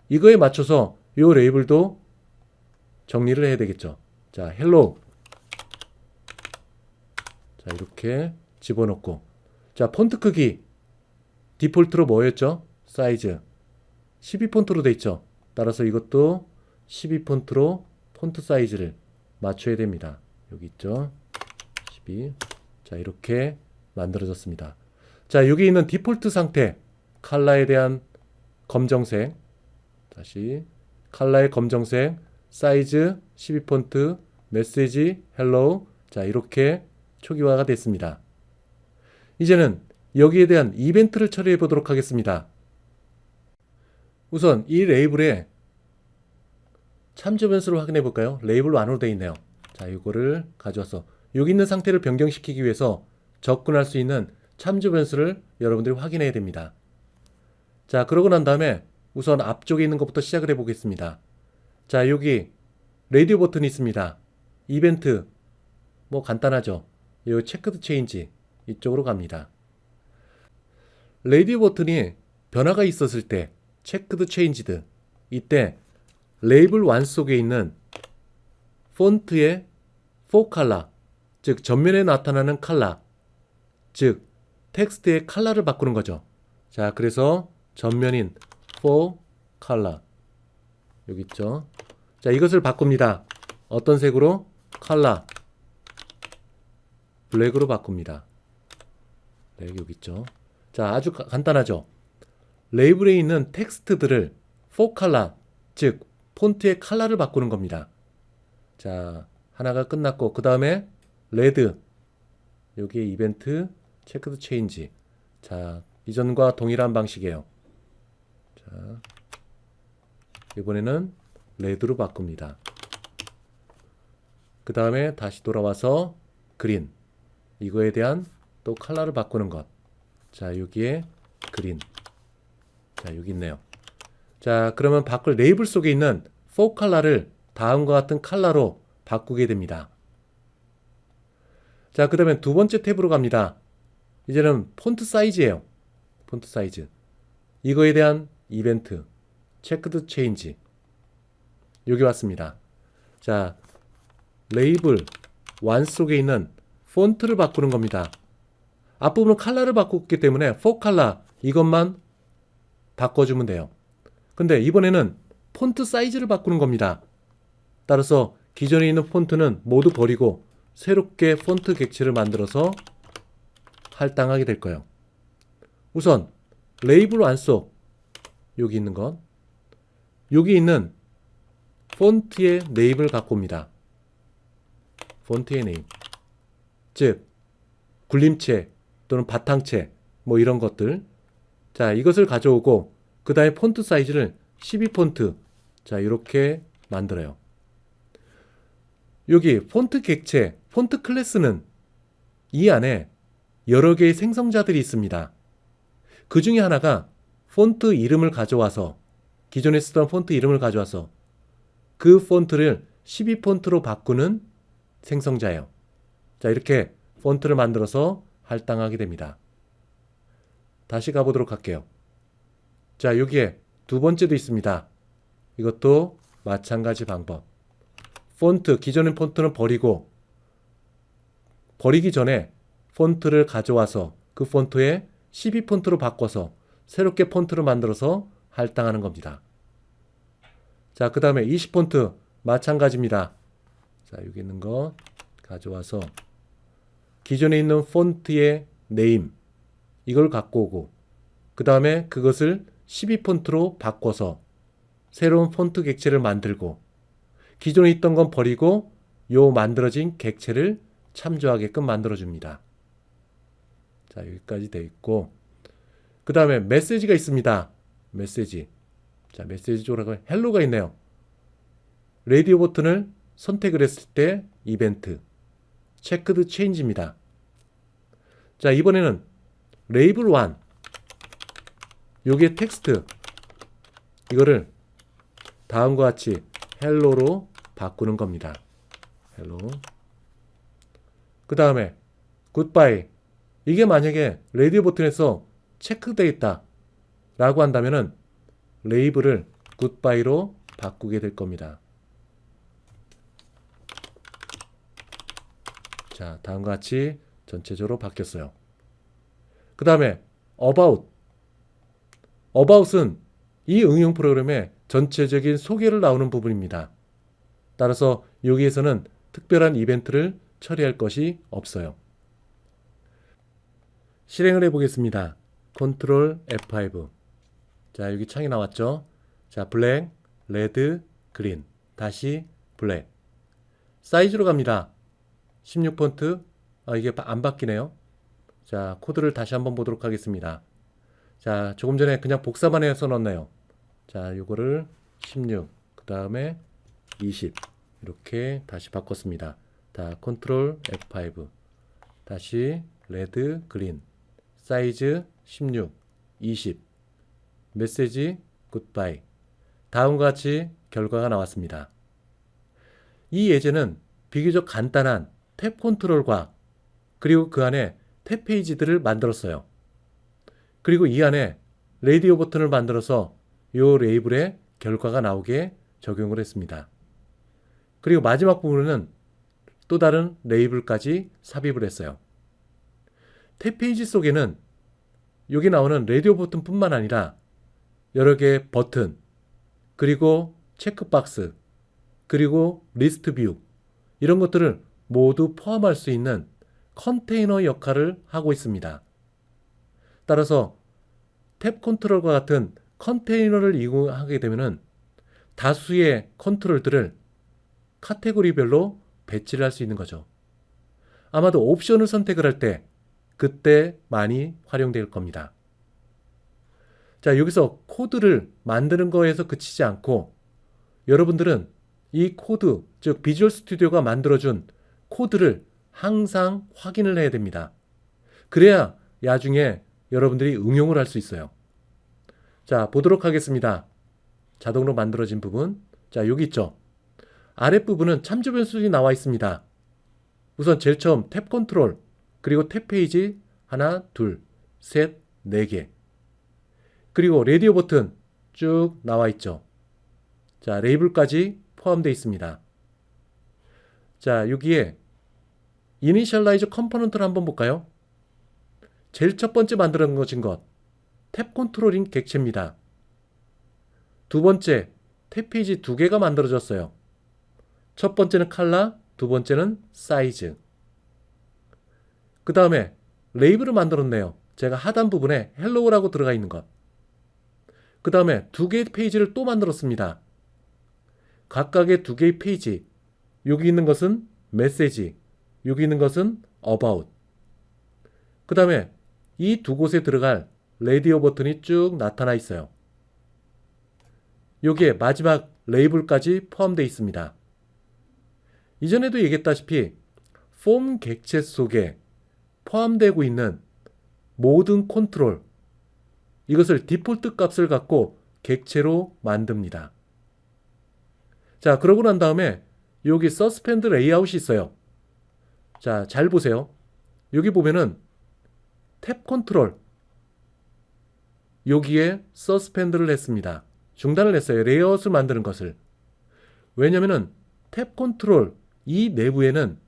이거에 맞춰서 이 레이블도 정리를 해야 되겠죠. 자, 헬로. 자, 이렇게 집어넣고, 자, 폰트 크기 디폴트로 뭐였죠? 사이즈 12 폰트로 되어 있죠. 따라서 이것도 12 폰트로 폰트 사이즈를 맞춰야 됩니다. 여기 있죠. 12. 자, 이렇게 만들어졌습니다. 자, 여기 있는 디폴트 상태, 컬러에 대한 검정색, 다시 컬러의 검정색, 사이즈 12 폰트, 메시지 헬로우. 자, 이렇게 초기화가 됐습니다. 이제는 여기에 대한 이벤트를 처리해 보도록 하겠습니다. 우선 이 레이블의 참조 변수를 확인해 볼까요? 레이블 완으로 되어 있네요. 자, 이거를 가져와서 여기 있는 상태를 변경시키기 위해서 접근할 수 있는 참조 변수를 여러분들이 확인해야 됩니다. 자, 그러고 난 다음에 우선 앞쪽에 있는 것부터 시작을 해 보겠습니다. 자, 여기 라디오 버튼이 있습니다. 이벤트, 뭐 간단하죠. 이 체크드 체인지 이쪽으로 갑니다. 라디오 버튼이 변화가 있었을 때 체크드 체인지드, 이때 레이블 1 속에 있는 폰트의 4 컬러, 즉 전면에 나타나는 컬러, 즉 텍스트의 컬러를 바꾸는 거죠. 자, 그래서 전면인 4 컬러, 여기 있죠. 자, 이것을 바꿉니다. 어떤 색으로? 컬러 블랙으로 바꿉니다. 블랙 여기 있죠. 자, 아주 간단하죠. 레이블에 있는 텍스트들을 4 컬러, 즉 폰트의 컬러를 바꾸는 겁니다. 자, 하나가 끝났고, 그 다음에 레드, 여기에 이벤트 체크드 체인지. 자, 이전과 동일한 방식이에요. 자, 이번에는 레드로 바꿉니다. 그 다음에 다시 돌아와서 그린, 이거에 대한 또 컬러를 바꾸는 것. 자, 여기에 그린. 자, 여기 있네요. 자, 그러면 바꿀 레이블 속에 있는 4 컬러를 다음과 같은 컬러로 바꾸게 됩니다. 자, 그 다음에 두 번째 탭으로 갑니다. 이제는 폰트 사이즈예요. 폰트 사이즈. 이거에 대한 이벤트 체크드 체인지. 여기 왔습니다. 자, 레이블 1 속에 있는 폰트를 바꾸는 겁니다. 앞부분은 컬러를 바꿨기 때문에 4 컬러 이것만 바꿔주면 돼요. 근데 이번에는 폰트 사이즈를 바꾸는 겁니다. 따라서 기존에 있는 폰트는 모두 버리고 새롭게 폰트 객체를 만들어서 할당하게 될 거예요. 우선 레이블 안속 여기 있는 건, 여기 있는 폰트의 네임을 갖고 옵니다. 폰트의 네임, 즉 굴림체 또는 바탕체 뭐 이런 것들. 자, 이것을 가져오고 그 다음에 폰트 사이즈를 12 폰트, 자, 이렇게 만들어요. 여기 폰트 객체, 폰트 클래스는 이 안에 여러 개의 생성자들이 있습니다. 그 중에 하나가 폰트 이름을 가져와서, 기존에 쓰던 폰트 이름을 가져와서 그 폰트를 12 폰트로 바꾸는 생성자예요. 자, 이렇게 폰트를 만들어서 할당하게 됩니다. 다시 가보도록 할게요. 자, 여기에 두 번째도 있습니다. 이것도 마찬가지 방법. 폰트, 기존의 폰트는 버리고, 버리기 전에 폰트를 가져와서 그 폰트에 12 폰트로 바꿔서 새롭게 폰트를 만들어서 할당하는 겁니다. 자, 그 다음에 20 폰트 마찬가지입니다. 자, 여기 있는 거 가져와서 기존에 있는 폰트의 네임 이걸 갖고 오고, 그 다음에 그것을 12 폰트로 바꿔서 새로운 폰트 객체를 만들고, 기존에 있던 건 버리고 요 만들어진 객체를 참조하게끔 만들어줍니다. 자, 여기까지 되어 있고, 그 다음에 메시지가 있습니다. 메시지. 자, 메시지 쪽으로 헬로가 있네요. 라디오 버튼을 선택을 했을 때 이벤트. 체크드 체인지입니다. 자, 이번에는 레이블 1. 요게 텍스트. 이거를 다음과 같이 헬로로 바꾸는 겁니다. 헬로. 그 다음에 굿바이. 이게 만약에 라디오 버튼에서 체크되어 있다 라고 한다면은 레이블을 굿바이로 바꾸게 될 겁니다. 자, 다음과 같이 전체적으로 바뀌었어요. 그 다음에 about은 이 응용 프로그램의 전체적인 소개를 나오는 부분입니다. 따라서 여기에서는 특별한 이벤트를 처리할 것이 없어요. 실행을 해보겠습니다. 컨트롤 F5. 자, 여기 창이 나왔죠. 자, 블랙, 레드, 그린, 다시 블랙. 사이즈로 갑니다. 16폰트. 이게 안 바뀌네요. 자, 코드를 다시 한번 보도록 하겠습니다. 자, 조금 전에 그냥 복사만 해서 넣었네요. 자, 요거를 16, 그 다음에 20 이렇게 다시 바꿨습니다. 자, 컨트롤 F5. 다시 레드, 그린, 사이즈 16, 20, 메시지 굿바이. 다음과 같이 결과가 나왔습니다. 이 예제는 비교적 간단한 탭 컨트롤과 그리고 그 안에 탭 페이지들을 만들었어요. 그리고 이 안에 라디오 버튼을 만들어서 이 레이블에 결과가 나오게 적용을 했습니다. 그리고 마지막 부분은 또 다른 레이블까지 삽입을 했어요. 탭 페이지 속에는 여기 나오는 라디오 버튼뿐만 아니라 여러 개의 버튼, 그리고 체크박스, 그리고 리스트 뷰 이런 것들을 모두 포함할 수 있는 컨테이너 역할을 하고 있습니다. 따라서 탭 컨트롤과 같은 컨테이너를 이용하게 되면 다수의 컨트롤들을 카테고리별로 배치를 할 수 있는 거죠. 아마도 옵션을 선택을 할 때 그때 많이 활용될 겁니다. 자, 여기서 코드를 만드는 거에서 그치지 않고 여러분들은 이 코드, 즉 비주얼 스튜디오가 만들어준 코드를 항상 확인을 해야 됩니다. 그래야 나중에 여러분들이 응용을 할 수 있어요. 자, 보도록 하겠습니다. 자동으로 만들어진 부분. 자, 여기 있죠. 아랫부분은 참조 변수들이 나와 있습니다. 우선 제일 처음 탭 컨트롤, 그리고 탭 페이지 하나, 둘, 셋, 네 개. 그리고 라디오 버튼 쭉 나와 있죠. 자, 레이블까지 포함되어 있습니다. 자, 여기에 이니셜라이즈 컴포넌트를 한번 볼까요? 제일 첫 번째 만들어 놓은 것, 탭 컨트롤인 객체입니다. 두 번째, 탭 페이지 두 개가 만들어졌어요. 첫 번째는 컬러, 두 번째는 사이즈. 그 다음에 레이블을 만들었네요. 제가 하단 부분에 헬로우라고 들어가 있는 것. 그 다음에 두 개의 페이지를 또 만들었습니다. 각각의 두 개의 페이지. 여기 있는 것은 메시지, 여기 있는 것은 about. 그 다음에 이 두 곳에 들어갈 라디오 버튼이 쭉 나타나 있어요. 여기에 마지막 레이블까지 포함되어 있습니다. 이전에도 얘기했다시피 폼 객체 속에 포함되고 있는 모든 컨트롤, 이것을 디폴트 값을 갖고 객체로 만듭니다. 자, 그러고 난 다음에 여기 서스펜드 레이아웃이 있어요. 자, 잘 보세요. 여기 보면은 탭 컨트롤, 여기에 서스펜드를 했습니다. 중단을 했어요. 레이아웃을 만드는 것을. 왜냐면은 탭 컨트롤 이 내부에는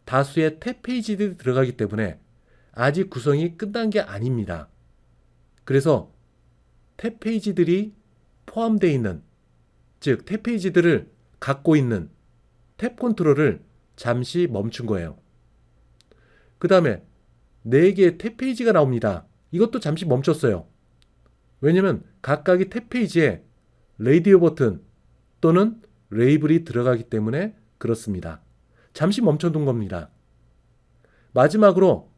다수의 탭 페이지들이 들어가기 때문에 아직 구성이 끝난 게 아닙니다. 그래서 탭 페이지들이 포함되어 있는, 즉 탭 페이지들을 갖고 있는 탭 컨트롤을 잠시 멈춘 거예요. 그 다음에 4개의 탭 페이지가 나옵니다. 이것도 잠시 멈췄어요. 왜냐면 각각의 탭 페이지에 라디오 버튼 또는 레이블이 들어가기 때문에 그렇습니다. 잠시 멈춰둔 겁니다. 마지막으로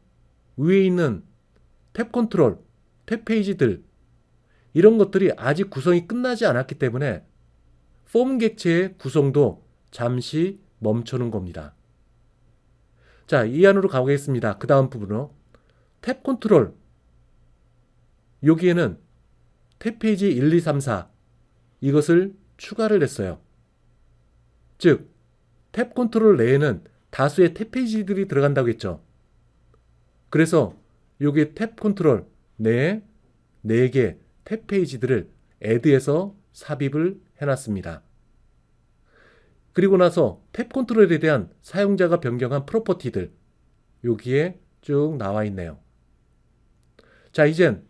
위에 있는 탭 컨트롤, 탭 페이지들 이런 것들이 아직 구성이 끝나지 않았기 때문에 폼 객체의 구성도 잠시 멈춰놓은 겁니다. 자, 이 안으로 가보겠습니다. 그 다음 부분으로 탭 컨트롤 여기에는 탭 페이지 1, 2, 3, 4 이것을 추가를 했어요. 즉, 탭 컨트롤 내에는 다수의 탭 페이지들이 들어간다고 했죠. 그래서 여기 탭 컨트롤 내에 4개 탭 페이지들을 애드해서 삽입을 해놨습니다. 그리고 나서 탭 컨트롤에 대한 사용자가 변경한 프로퍼티들 여기에 쭉 나와 있네요. 자, 이젠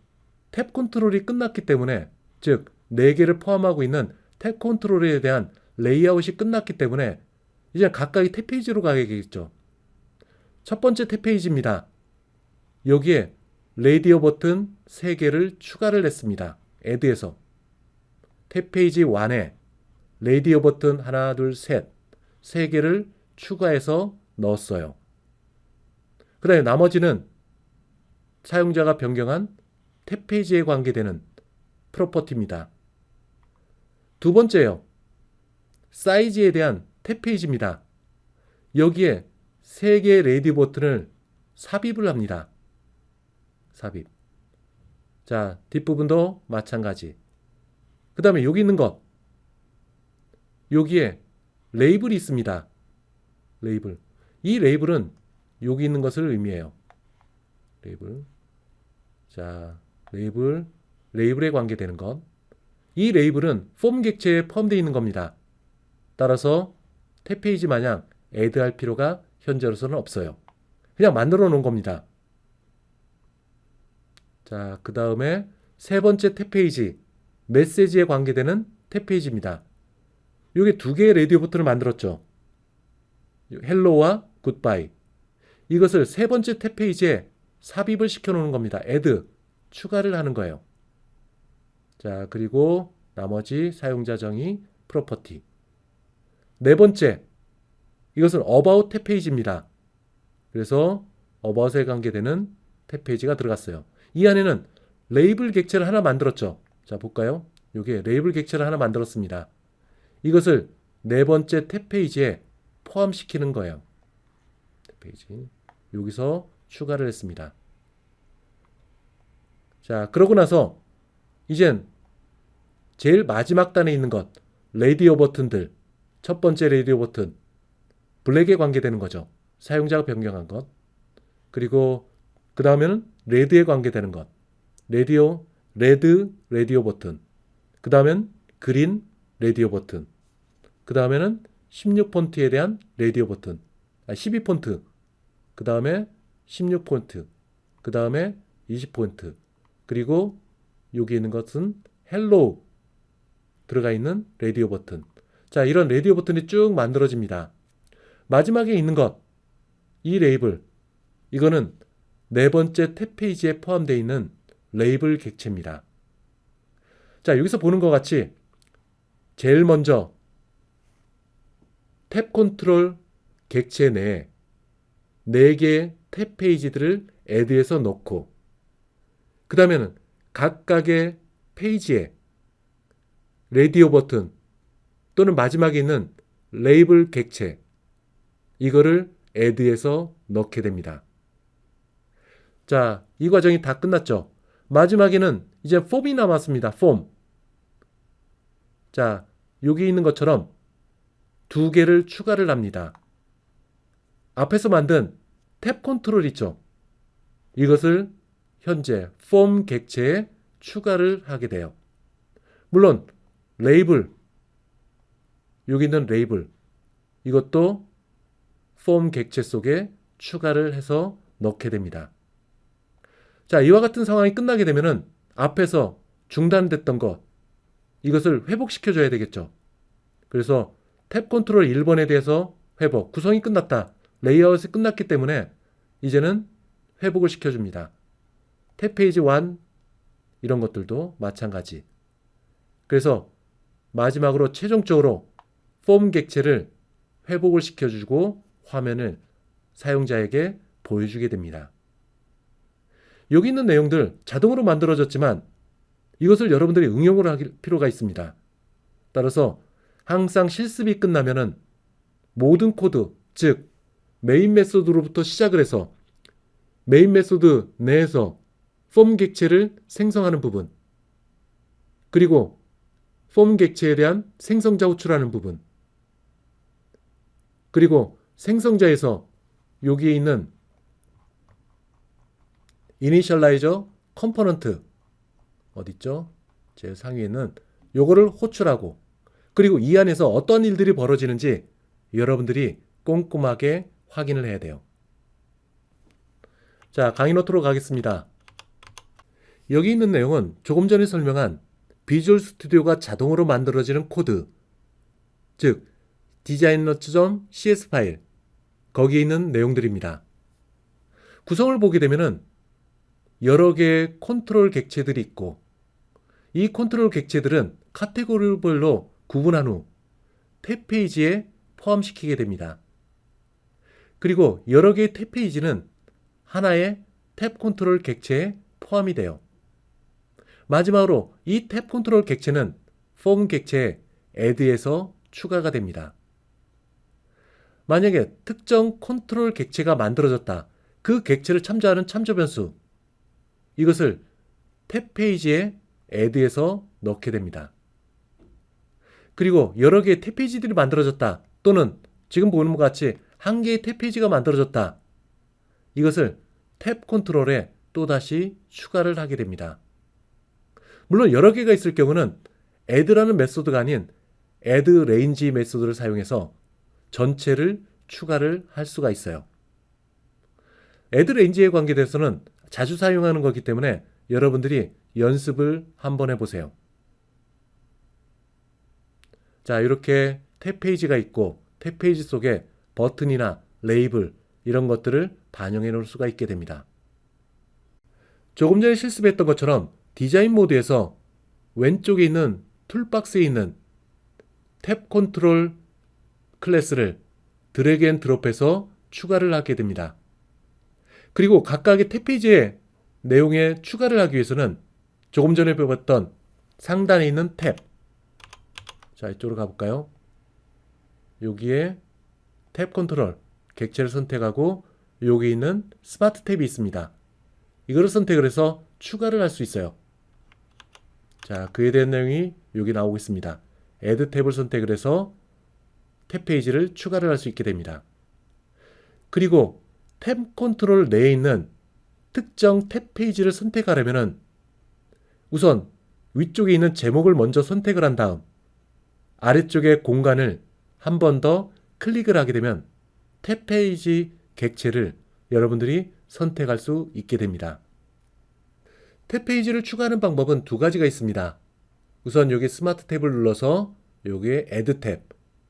탭 컨트롤이 끝났기 때문에 즉 4개를 포함하고 있는 탭 컨트롤에 대한 레이아웃이 끝났기 때문에 이제 각각의 탭 페이지로 가야겠죠. 첫 번째 탭 페이지입니다. 여기에 레디오 버튼 3개를 추가를 했습니다. 애드에서 탭 페이지 1에 레디오 버튼 하나, 둘, 셋 3개를 추가해서 넣었어요. 그 다음에 나머지는 사용자가 변경한 탭 페이지에 관계되는 프로퍼티입니다. 두 번째요. 사이즈에 대한 탭 페이지입니다. 여기에 3개의 레디오 버튼을 삽입을 합니다. 삽입. 자, 뒷부분도 마찬가지. 그 다음에 여기 있는 것. 여기에 레이블이 있습니다. 레이블. 이 레이블은 여기 있는 것을 의미해요. 레이블. 자, 레이블에 관계되는 것. 이 레이블은 폼 객체에 포함되어 있는 겁니다. 따라서 탭 페이지 마냥 애드할 필요가 현재로서는 없어요. 그냥 만들어 놓은 겁니다. 자, 그 다음에 세 번째 탭 페이지, 메시지에 관계되는 탭 페이지입니다. 여기 2개의 레디오 버튼을 만들었죠. 헬로우와 굿바이. 이것을 세 번째 탭 페이지에 삽입을 시켜 놓는 겁니다. 애드, 추가를 하는 거예요. 자, 그리고 나머지 사용자 정의, 프로퍼티. 네 번째, 이것은 about 탭 페이지입니다. 그래서 about에 관계되는 탭 페이지가 들어갔어요. 이 안에는 레이블 객체를 하나 만들었죠. 자, 볼까요? 여기에 레이블 객체를 하나 만들었습니다. 이것을 네 번째 탭 페이지에 포함시키는 거예요. 탭 페이지. 여기서 추가를 했습니다. 자, 그러고 나서 이젠 제일 마지막 단에 있는 것, 레디오 버튼들. 첫 번째 레디오 버튼, 블랙에 관계되는 거죠. 사용자가 변경한 것. 그리고 그 다음에는 레드에 관계되는 것. 레드 레디오 버튼. 그 다음엔 그린 레디오 버튼. 그 다음에는 16폰트에 대한 레디오 버튼. 12폰트. 그 다음에 16폰트. 그 다음에 20폰트. 그리고 여기 있는 것은 헬로우 들어가 있는 레디오 버튼. 자, 이런 레디오 버튼이 쭉 만들어집니다. 마지막에 있는 것, 이 레이블, 이거는 네 번째 탭 페이지에 포함되어 있는 레이블 객체입니다. 자, 여기서 보는 것 같이 제일 먼저 탭 컨트롤 객체 내에 4개의 탭 페이지들을 애드해서 넣고 그 다음에는 각각의 페이지에 레디오 버튼 또는 마지막에 있는 레이블 객체 이거를 애드해서 넣게 됩니다. 자, 이 과정이 다 끝났죠. 마지막에는 이제 폼이 남았습니다. 폼. 자, 여기 있는 것처럼 2개를 추가를 합니다. 앞에서 만든 탭 컨트롤 있죠. 이것을 현재 폼 객체에 추가를 하게 돼요. 물론 레이블, 여기 있는 레이블, 이것도 폼 객체 속에 추가를 해서 넣게 됩니다. 자, 이와 같은 상황이 끝나게 되면은 앞에서 중단됐던 것, 이것을 회복시켜 줘야 되겠죠. 그래서 탭 컨트롤 1번에 대해서 회복, 구성이 끝났다. 레이아웃이 끝났기 때문에 이제는 회복을 시켜줍니다. 탭 페이지 1 이런 것들도 마찬가지. 그래서 마지막으로 최종적으로 폼 객체를 회복을 시켜주고 화면을 사용자에게 보여주게 됩니다. 여기 있는 내용들 자동으로 만들어졌지만 이것을 여러분들이 응용을 할 필요가 있습니다. 따라서 항상 실습이 끝나면은 모든 코드, 즉 메인 메소드로부터 시작을 해서 메인 메소드 내에서 폼 객체를 생성하는 부분, 그리고 폼 객체에 대한 생성자 호출하는 부분, 그리고 생성자에서 여기에 있는 이니셜라이저 컴포넌트 어딨죠? 제일 상위에는 요거를 호출하고, 그리고 이 안에서 어떤 일들이 벌어지는지 여러분들이 꼼꼼하게 확인을 해야 돼요. 자, 강의 노트로 가겠습니다. 여기 있는 내용은 조금 전에 설명한 비주얼 스튜디오가 자동으로 만들어지는 코드, 즉 designer.cs 파일, 거기에 있는 내용들입니다. 구성을 보게 되면은 여러 개의 컨트롤 객체들이 있고, 이 컨트롤 객체들은 카테고리별로 구분한 후 탭 페이지에 포함시키게 됩니다. 그리고 여러 개의 탭 페이지는 하나의 탭 컨트롤 객체에 포함이 돼요. 마지막으로 이 탭 컨트롤 객체는 폼 객체에 add에서 추가가 됩니다. 만약에 특정 컨트롤 객체가 만들어졌다. 그 객체를 참조하는 참조 변수, 이것을 탭 페이지에 add에서 넣게 됩니다. 그리고 여러 개의 탭 페이지들이 만들어졌다. 또는 지금 보는 것 같이 한 개의 탭 페이지가 만들어졌다. 이것을 탭 컨트롤에 또다시 추가를 하게 됩니다. 물론 여러 개가 있을 경우는 add라는 메소드가 아닌 add range 메소드를 사용해서 전체를 추가를 할 수가 있어요. add range에 관계돼서는 자주 사용하는 거기 때문에 여러분들이 연습을 한번 해보세요. 자, 이렇게 탭 페이지가 있고 탭 페이지 속에 버튼이나 레이블 이런 것들을 반영해 놓을 수가 있게 됩니다. 조금 전에 실습했던 것처럼 디자인 모드에서 왼쪽에 있는 툴박스에 있는 탭 컨트롤 클래스를 드래그 앤 드롭해서 추가를 하게 됩니다. 그리고 각각의 탭 페이지의 내용에 추가를 하기 위해서는 조금 전에 배웠던 상단에 있는 탭, 자, 이쪽으로 가볼까요? 여기에 탭 컨트롤 객체를 선택하고 여기 있는 스마트 탭이 있습니다. 이거를 선택을 해서 추가를 할 수 있어요. 자, 그에 대한 내용이 여기 나오고 있습니다. Add 탭을 선택을 해서 탭 페이지를 추가를 할 수 있게 됩니다. 그리고 탭 컨트롤 내에 있는 특정 탭 페이지를 선택하려면 우선 위쪽에 있는 제목을 먼저 선택을 한 다음 아래쪽의 공간을 한 번 더 클릭을 하게 되면 탭 페이지 객체를 여러분들이 선택할 수 있게 됩니다. 탭 페이지를 추가하는 방법은 두 가지가 있습니다. 우선 여기 스마트 탭을 눌러서 여기에 Add 탭,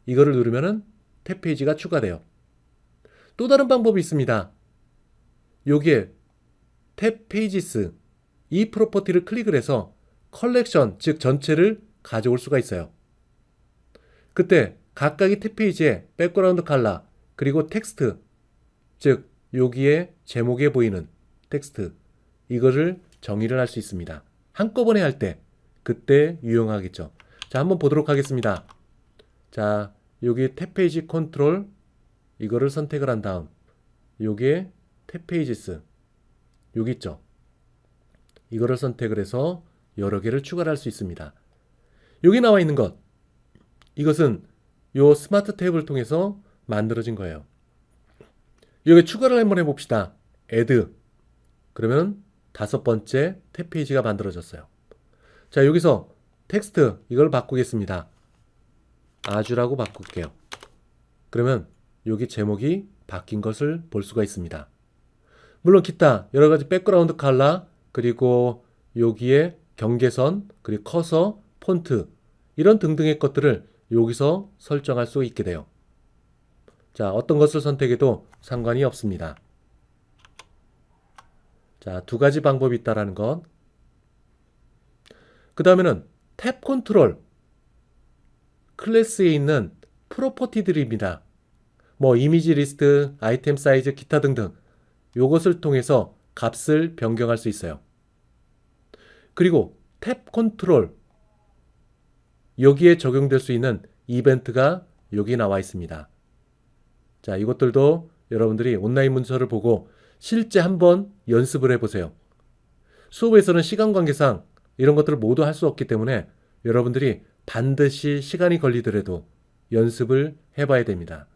이거를 누르면 탭 페이지가 추가돼요. 또 다른 방법이 있습니다. 여기에 탭 페이지스, 이 프로퍼티를 클릭을 해서 컬렉션, 즉 전체를 가져올 수가 있어요. 그때 각각의 탭 페이지에 백그라운드 컬러, 그리고 텍스트, 즉 여기에 제목에 보이는 텍스트, 이거를 정의를 할 수 있습니다. 한꺼번에 할 때 그때 유용하겠죠. 자, 한번 보도록 하겠습니다. 자, 여기 탭 페이지 컨트롤 이거를 선택을 한 다음 여기에 탭 페이지스 여기 있죠. 이거를 선택을 해서 여러 개를 추가를 할 수 있습니다. 여기 나와 있는 것, 이것은 요 스마트 탭을 통해서 만들어진 거예요. 여기 추가를 한번 해봅시다. Add. 그러면 다섯 번째 탭 페이지가 만들어졌어요. 자, 여기서 텍스트 이걸 바꾸겠습니다. 아주라고 바꿀게요. 그러면 여기 제목이 바뀐 것을 볼 수가 있습니다. 물론 기타 여러 가지 백그라운드 컬러, 그리고 여기에 경계선, 그리고 커서, 폰트 이런 등등의 것들을 여기서 설정할 수 있게 돼요. 자, 어떤 것을 선택해도 상관이 없습니다. 자, 두 가지 방법이 있다라는 것. 그 다음에는 탭 컨트롤 클래스에 있는 프로퍼티들입니다. 뭐 이미지 리스트, 아이템 사이즈, 기타 등등 요것을 통해서 값을 변경할 수 있어요. 그리고 탭 컨트롤, 여기에 적용될 수 있는 이벤트가 여기 나와 있습니다. 자, 이것들도 여러분들이 온라인 문서를 보고 실제 한번 연습을 해보세요. 수업에서는 시간 관계상 이런 것들을 모두 할 수 없기 때문에 여러분들이 반드시 시간이 걸리더라도 연습을 해봐야 됩니다.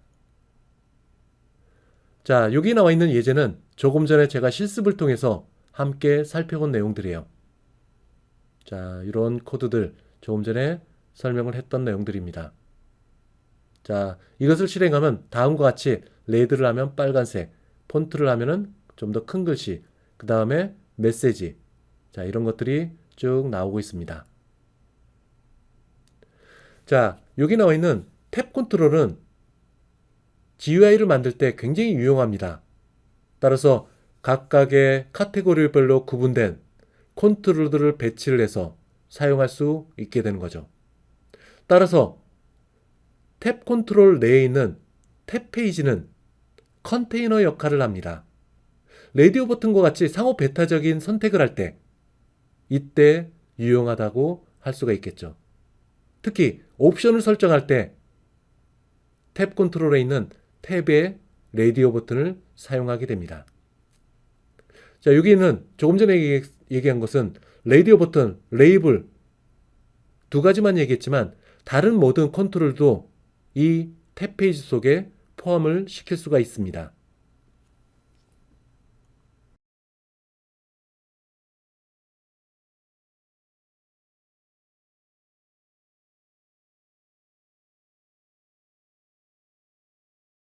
자, 여기 나와 있는 예제는 조금 전에 제가 실습을 통해서 함께 살펴본 내용들이에요. 자, 이런 코드들 조금 전에 설명을 했던 내용들입니다. 자, 이것을 실행하면 다음과 같이 레드를 하면 빨간색, 폰트를 하면은 좀 더 큰 글씨, 그 다음에 메시지, 자, 이런 것들이 쭉 나오고 있습니다. 자, 여기 나와 있는 탭 컨트롤은 GUI를 만들 때 굉장히 유용합니다. 따라서 각각의 카테고리별로 구분된 컨트롤들을 배치를 해서 사용할 수 있게 되는 거죠. 따라서 탭 컨트롤 내에 있는 탭 페이지는 컨테이너 역할을 합니다. 라디오 버튼과 같이 상호 배타적인 선택을 할 때 이때 유용하다고 할 수가 있겠죠. 특히 옵션을 설정할 때 탭 컨트롤에 있는 탭의 라디오 버튼을 사용하게 됩니다. 자, 여기는 조금 전에 얘기한 것은 라디오 버튼, 레이블 두 가지만 얘기했지만 다른 모든 컨트롤도 이 탭 페이지 속에 포함을 시킬 수가 있습니다.